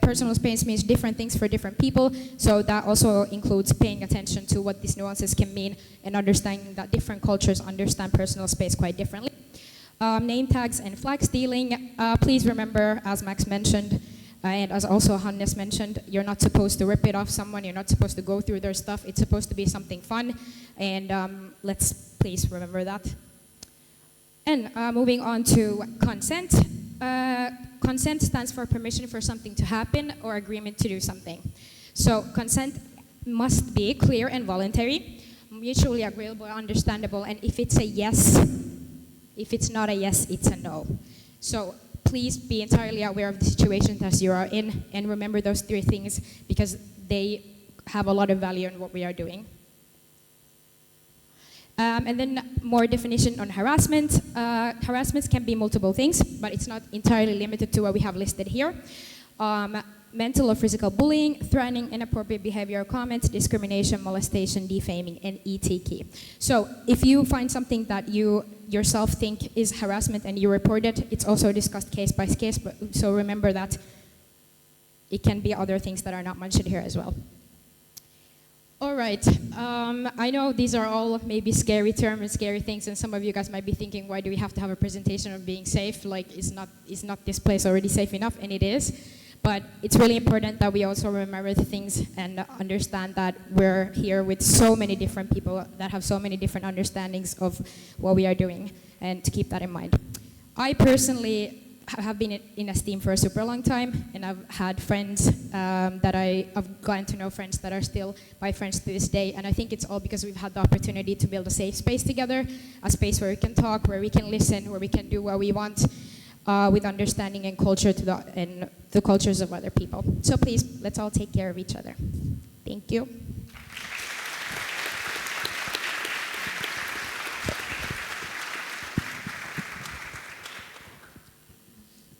Personal space means different things for different people, so that also includes paying attention to what these nuances can mean and understanding that different cultures understand personal space quite differently. Name tags and flag stealing, please remember, as Max mentioned, and as also Hannes mentioned, you're not supposed to rip it off someone, you're not supposed to go through their stuff, it's supposed to be something fun, and let's please remember that. And moving on to consent. Consent stands for permission for something to happen or agreement to do something. So consent must be clear and voluntary, mutually agreeable, understandable, and if it's a yes, if it's not a yes, it's a no. So please be entirely aware of the situation that you are in, and remember those three things, because they have a lot of value in what we are doing. And then more definition on harassment. Harassments can be multiple things, but it's not entirely limited to what we have listed here. Mental or physical bullying, threatening, inappropriate behavior, comments, discrimination, molestation, defaming, and etc. So if you find something that you yourself think is harassment and you report it, it's also discussed case by case, so remember that it can be other things that are not mentioned here as well. All right, I know these are all maybe scary terms and scary things, and some of you guys might be thinking, why do we have to have a presentation of being safe? Like, is not this place already safe enough? And it is. But it's really important that we also remember the things and understand that we're here with so many different people that have so many different understandings of what we are doing, and to keep that in mind. I personally have been in Esteem for a super long time, and I've had friends I've gotten to know friends that are still my friends to this day, and I think it's all because we've had the opportunity to build a safe space together, a space where we can talk, where we can listen, where we can do what we want with understanding and culture and the cultures of other people. So please, let's all take care of each other. Thank you.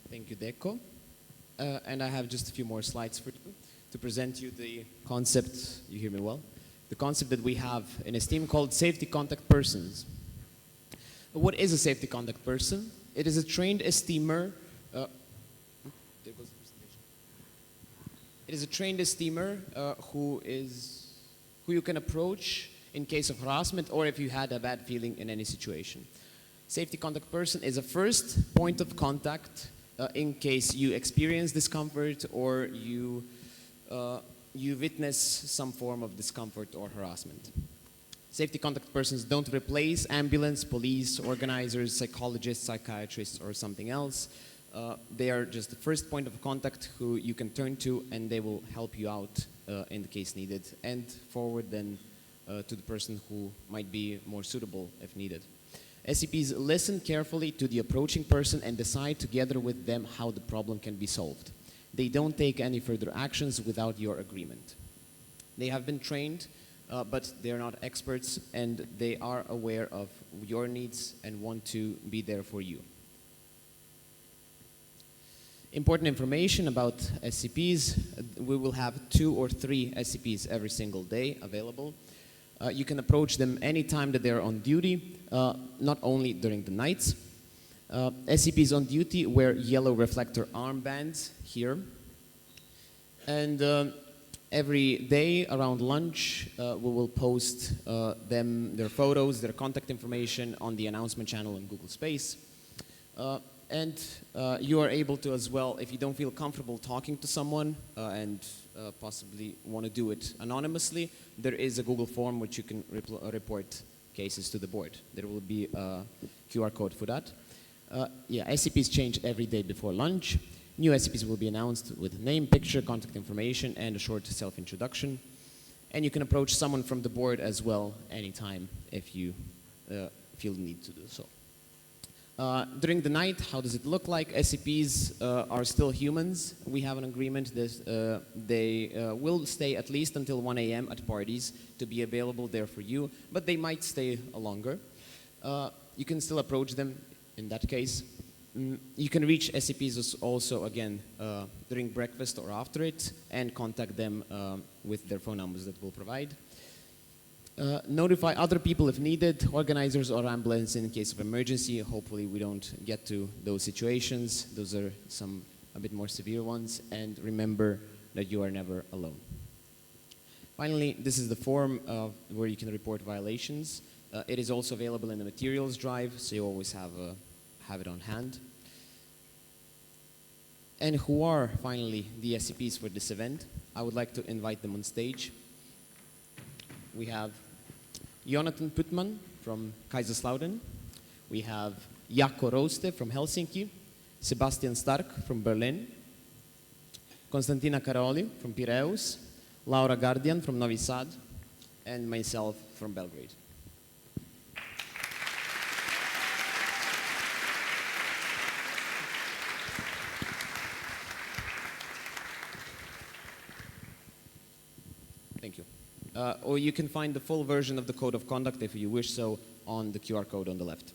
Thank you, Deco. And I have just a few more slides for you to present you the concept, you hear me well? The concept that we have in Esteem called safety contact persons. What is a safety contact person? It is a trained esteemer. There goes the presentation. It is a trained esteemer who you can approach in case of harassment or if you had a bad feeling in any situation. Safety contact person is a first point of contact in case you experience discomfort or you witness some form of discomfort or harassment. Safety contact persons don't replace ambulance, police, organizers, psychologists, psychiatrists, or something else. They are just the first point of contact who you can turn to, and they will help you out in the case needed, and forward then to the person who might be more suitable if needed. SCPs listen carefully to the approaching person and decide together with them how the problem can be solved. They don't take any further actions without your agreement. They have been trained but they are not experts, and they are aware of your needs and want to be there for you. Important information about SCPs. We will have 2 or 3 SCPs every single day available. You can approach them anytime that they're on duty, not only during the nights. SCPs on duty wear yellow reflector armbands here. And every day around lunch, we will post their photos, their contact information on the announcement channel in Google Space. And you are able to as well, if you don't feel comfortable talking to someone and possibly want to do it anonymously, there is a Google form which you can report cases to the board. There will be a QR code for that. Yeah, SCPs change every day before lunch. New SCPs will be announced with name, picture, contact information, and a short self-introduction. And you can approach someone from the board as well anytime if you feel the need to do so. During the night, how does it look like? SCPs are still humans. We have an agreement that they will stay at least until 1 a.m. at parties to be available there for you, but they might stay longer. You can still approach them in that case. You can reach SCPs also, again, during breakfast or after it, and contact them with their phone numbers that we'll provide. Notify other people if needed, organizers or ambulance in case of emergency. Hopefully we don't get to those situations. Those are some a bit more severe ones. And remember that you are never alone. Finally, this is the form where you can report violations. It is also available in the materials drive, so you always have it on hand. And who are finally the SCPs for this event? I would like to invite them on stage. We have Jonathan Putman from Kaiserslautern. We have Jaakko Rooste from Helsinki, Sebastian Stark from Berlin, Konstantina Karoli from Piraeus, Laura Guardian from Novi Sad, and myself from Belgrade. Thank you. Or you can find the full version of the Code of Conduct, if you wish so, on the QR code on the left.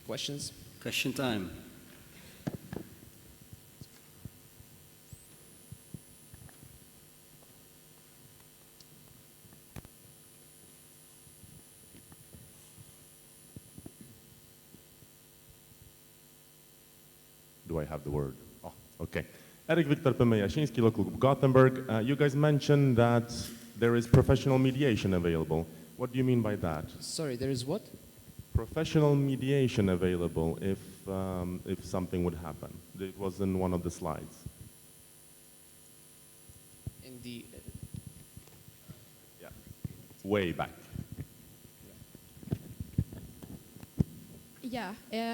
Questions? Question time. Do I have the word? Oh, okay. Eric Victor Pemejashinsky, local group Gothenburg. You guys mentioned that there is professional mediation available. What do you mean by that? Sorry, there is what? Professional mediation available if something would happen. It was in one of the slides. In the... Yeah, way back. Yeah,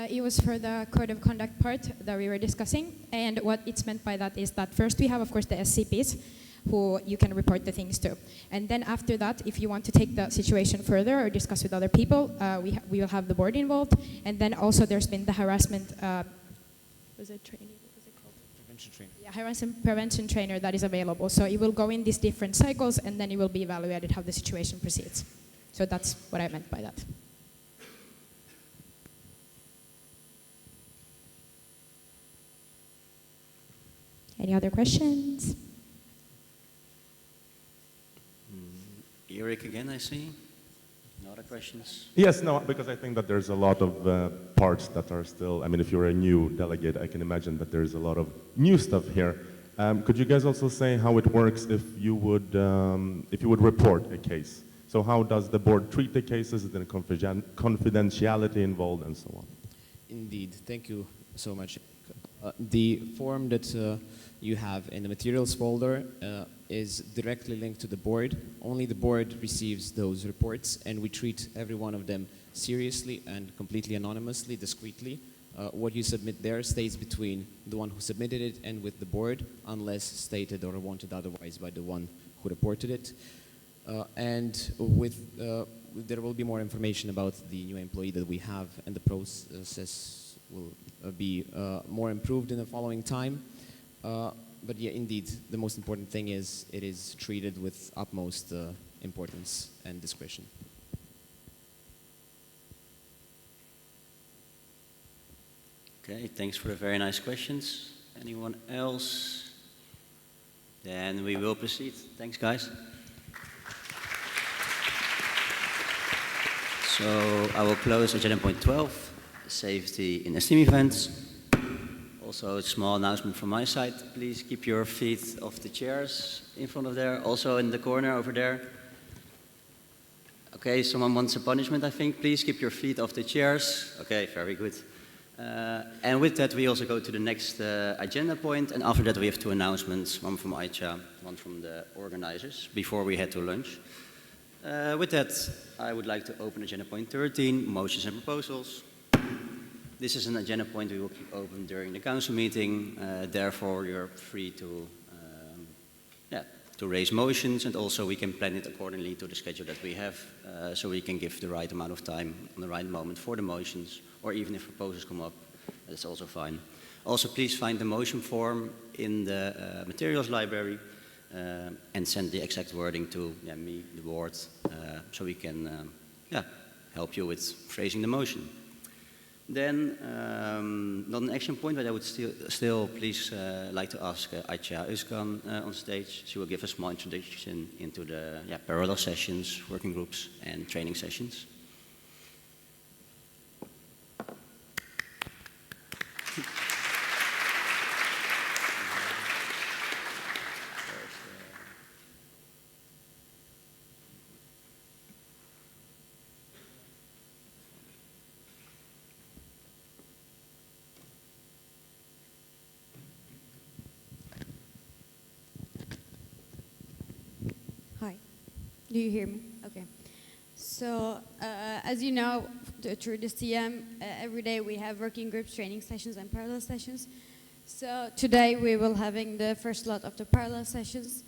it was for the code of conduct part that we were discussing. And what it's meant by that is that first we have, of course, the SCPs, who you can report the things to. And then after that, if you want to take the situation further or discuss with other people, we will have the board involved. And then also there's been the harassment, was it training? What was it called? Prevention trainer. Yeah, harassment prevention trainer that is available. So it will go in these different cycles and then it will be evaluated how the situation proceeds. So that's what I meant by that. Any other questions? Eric again, I see. No other questions? Yes, no, because I think that there's a lot of parts that are still, I mean, if you're a new delegate, I can imagine that there's a lot of new stuff here. Could you guys also say how it works if you would report a case? So how does the board treat the cases? Is there confidentiality involved and so on? Indeed, thank you so much. The form that you have in the materials folder is directly linked to the board. Only the board receives those reports, and we treat every one of them seriously and completely anonymously, discreetly. What you submit there stays between the one who submitted it and with the board, unless stated or wanted otherwise by the one who reported it. And with there will be more information about the new employee that we have, and the process will be more improved in the following time. But yeah, indeed, the most important thing is it is treated with utmost importance and discretion. Okay, thanks for the very nice questions. Anyone else? Then we will proceed. Thanks, guys. So I will close agenda point 12, safety in esteem events. Also, a small announcement from my side. Please keep your feet off the chairs in front of there, also in the corner over there. Okay, someone wants a punishment, I think. Please keep your feet off the chairs. Okay, very good. And with that, we also go to the next agenda point. And after that, we have two announcements, one from Aicha, one from the organizers, before we head to lunch. With that, I would like to open agenda point 13, motions and proposals. This is an agenda point we will keep open during the council meeting. Therefore, you're free to raise motions, and also we can plan it accordingly to the schedule that we have, so we can give the right amount of time on the right moment for the motions, or even if proposals come up, that's also fine. Also, please find the motion form in the materials library and send the exact wording to me, the board, so we can help you with phrasing the motion. Then, not an action point, but I would still please like to ask Aicha Özkan on stage. She will give a small introduction into the parallel sessions, working groups, and training sessions. Hi, do you hear me? Okay. So, as you know, through the CM, every day we have working groups, training sessions, and parallel sessions. So today we will having the first lot of the parallel sessions.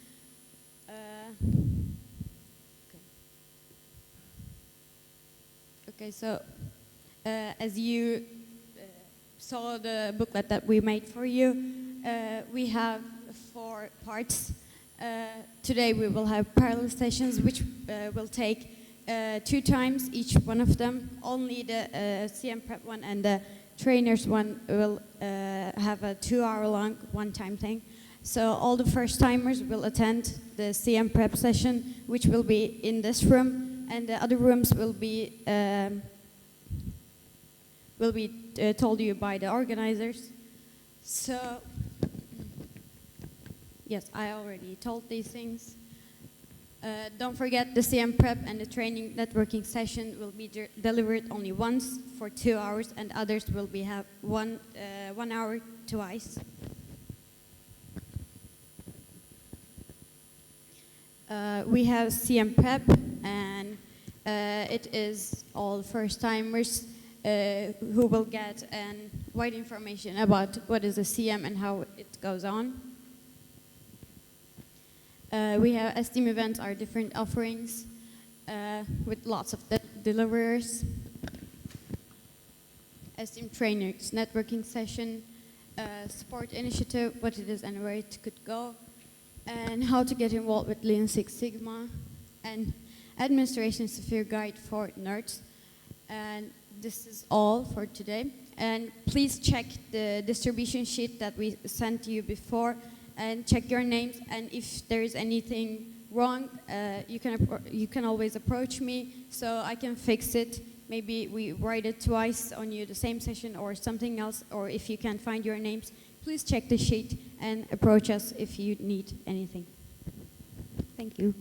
Okay, so as you saw the booklet that we made for you, we have 4 parts. Today we will have parallel sessions, which will take 2 times each one of them. Only the CM prep one and the trainers one will have a 2-hour-long one-time thing. So all the first timers will attend the CM prep session, which will be in this room, and the other rooms will be told you by the organizers. So. Yes, I already told these things. Don't forget the CM prep and the training networking session will be delivered only once for 2 hours, and others will be have 1 hour twice. We have CM prep, and it is all first timers who will get wide information about what is a CM and how it goes on. We have esteem events, our different offerings with lots of deliverers. Esteem trainers, networking session, support initiative, what it is and where it could go, and how to get involved with Lean Six Sigma, and administration Seville guide for nerds. And this is all for today. And please check the distribution sheet that we sent you before, and check your names, and if there is anything wrong, you can always approach me so I can fix it. Maybe we write it twice on you the same session or something else, or if you can't find your names, please check the sheet and approach us if you need anything. Thank you.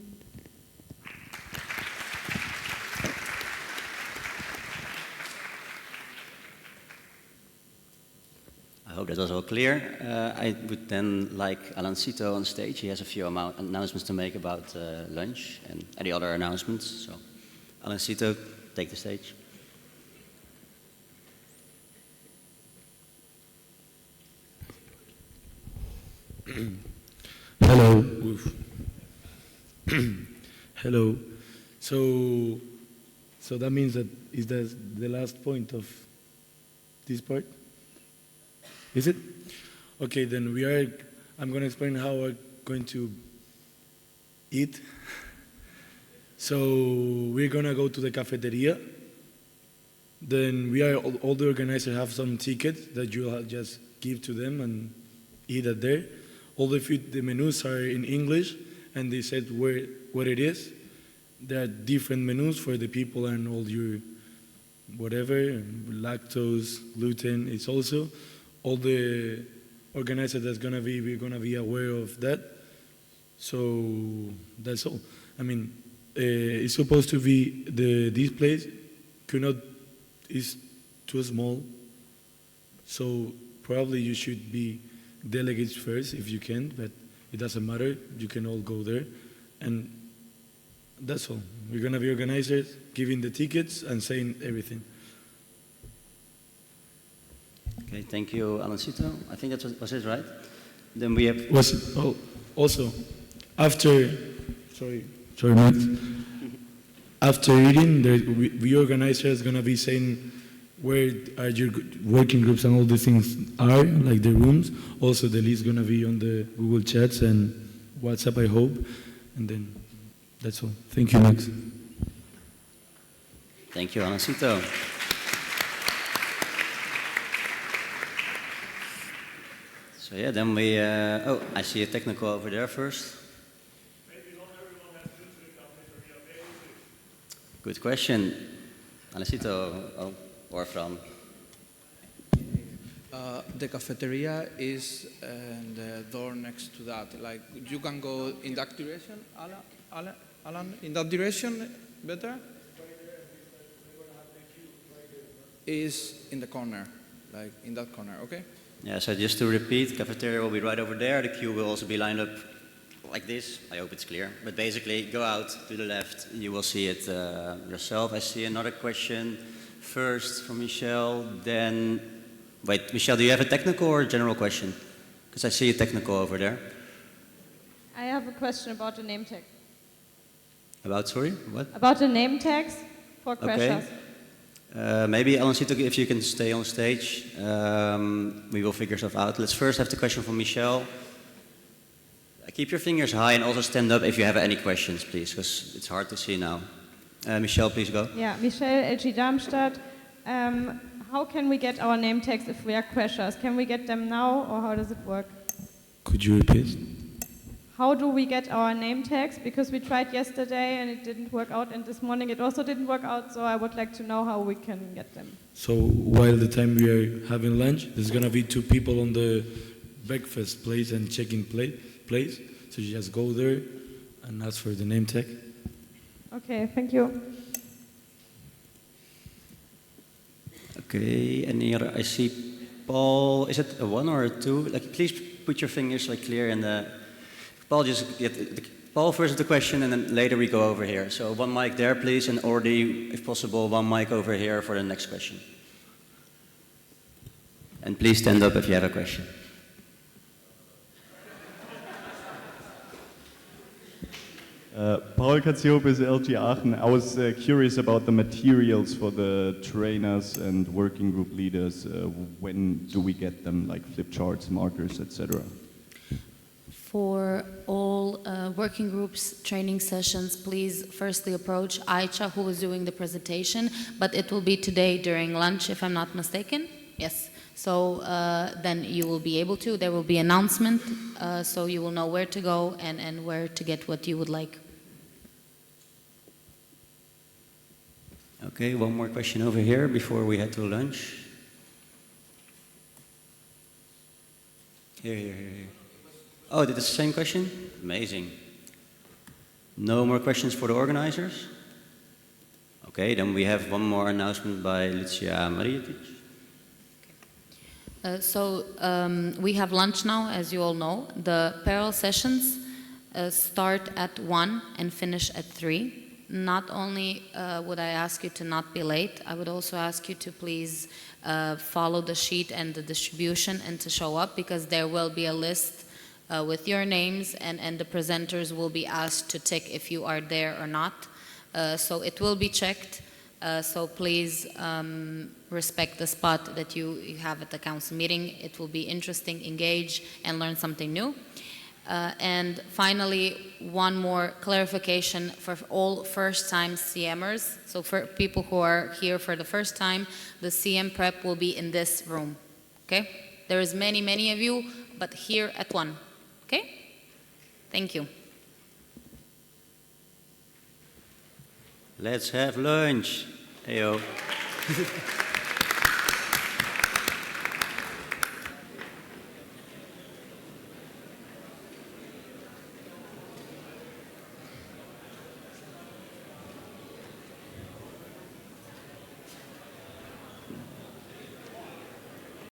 I hope that was all clear. I would then like Alancito on stage. He has a few announcements to make about lunch and any other announcements. So, Alancito, take the stage. Hello. Hello. So, So that means that is that the last point of this part? Is it? Okay, then I'm going to explain how we're going to eat. So we're going to go to the cafeteria. Then all the organizers have some tickets that you'll just give to them and eat at there. All the menus are in English, and they said what it is. There are different menus for the people and all your whatever, lactose, gluten. It's also all the organizer we're gonna be aware of that. So that's all. I mean, it's supposed to be this place is too small. So probably you should be delegates first if you can, but it doesn't matter. You can all go there, and that's all. We're gonna be organizers, giving the tickets and saying everything. Okay, thank you, Alancito. I think that was it, right? Then we have... Also, after... Sorry, Max. After eating, we organizers going to be saying where are your working groups and all the things are, like the rooms. Also, the list going to be on the Google Chats and WhatsApp, I hope. And then that's all. Thank you, Max. Thank you, Alancito. So yeah, then we, I see a technical over there first. Good question. Alancito, or Fran? The cafeteria is in the door next to that. Like, you can go in that direction, Alan, in that direction, better? Is in the corner, like in that corner, okay? Yeah, so just to repeat, cafeteria will be right over there. The queue will also be lined up like this. I hope it's clear. But basically, go out to the left. You will see it yourself. I see another question. First from Michelle, then... Wait, Michelle, do you have a technical or a general question? Because I see a technical over there. I have a question about the name tag. About, sorry, what? About the name tags for crashers. Okay. Maybe, Alancito, if you can stay on stage, we will figure stuff out. Let's first have the question from Michelle. Keep your fingers high and also stand up if you have any questions, please, because it's hard to see now. Michelle, please go. Yeah, Michelle, LG Darmstadt. How can we get our name tags if we are crashers? Can we get them now, or how does it work? Could you repeat? How do we get our name tags? Because we tried yesterday and it didn't work out, and this morning it also didn't work out, so I would like to know how we can get them. So while the time we are having lunch, there's going to be 2 people on the breakfast place and check-in place. So you just go there and ask for the name tag. Okay, thank you. Okay, any other? I see Paul. Is it a 1 or a 2? Like, please put your fingers like clear in the... Paul, just get Paul first the question, and then later we go over here. So 1 mic there, please, and Ordi, if possible, 1 mic over here for the next question. And please stand up if you have a question. Paul Katziopis, LG Aachen. I was curious about the materials for the trainers and working group leaders. When do we get them, like flip charts, markers, etc.? For all working groups, training sessions, please firstly approach Aicha, who is doing the presentation, but it will be today during lunch, if I'm not mistaken. Yes. So then you will be able to. There will be announcement, so you will know where to go and where to get what you would like. Okay, 1 more question over here before we head to lunch. Here. Oh, this is the same question? Amazing. No more questions for the organizers? Okay, then we have 1 more announcement by Lucia Marietic. We have lunch now, as you all know. The parallel sessions start at 1 and finish at 3. Not only would I ask you to not be late, I would also ask you to please follow the sheet and the distribution and to show up, because there will be a list with your names, and the presenters will be asked to tick if you are there or not. So it will be checked. So please respect the spot that you have at the council meeting. It will be interesting, engage, and learn something new. And finally, one more clarification for all first-time CMers. So for people who are here for the first time, the CM prep will be in this room, okay? There is many, many of you, but here at 1, okay? Thank you. Let's have lunch. Heyo.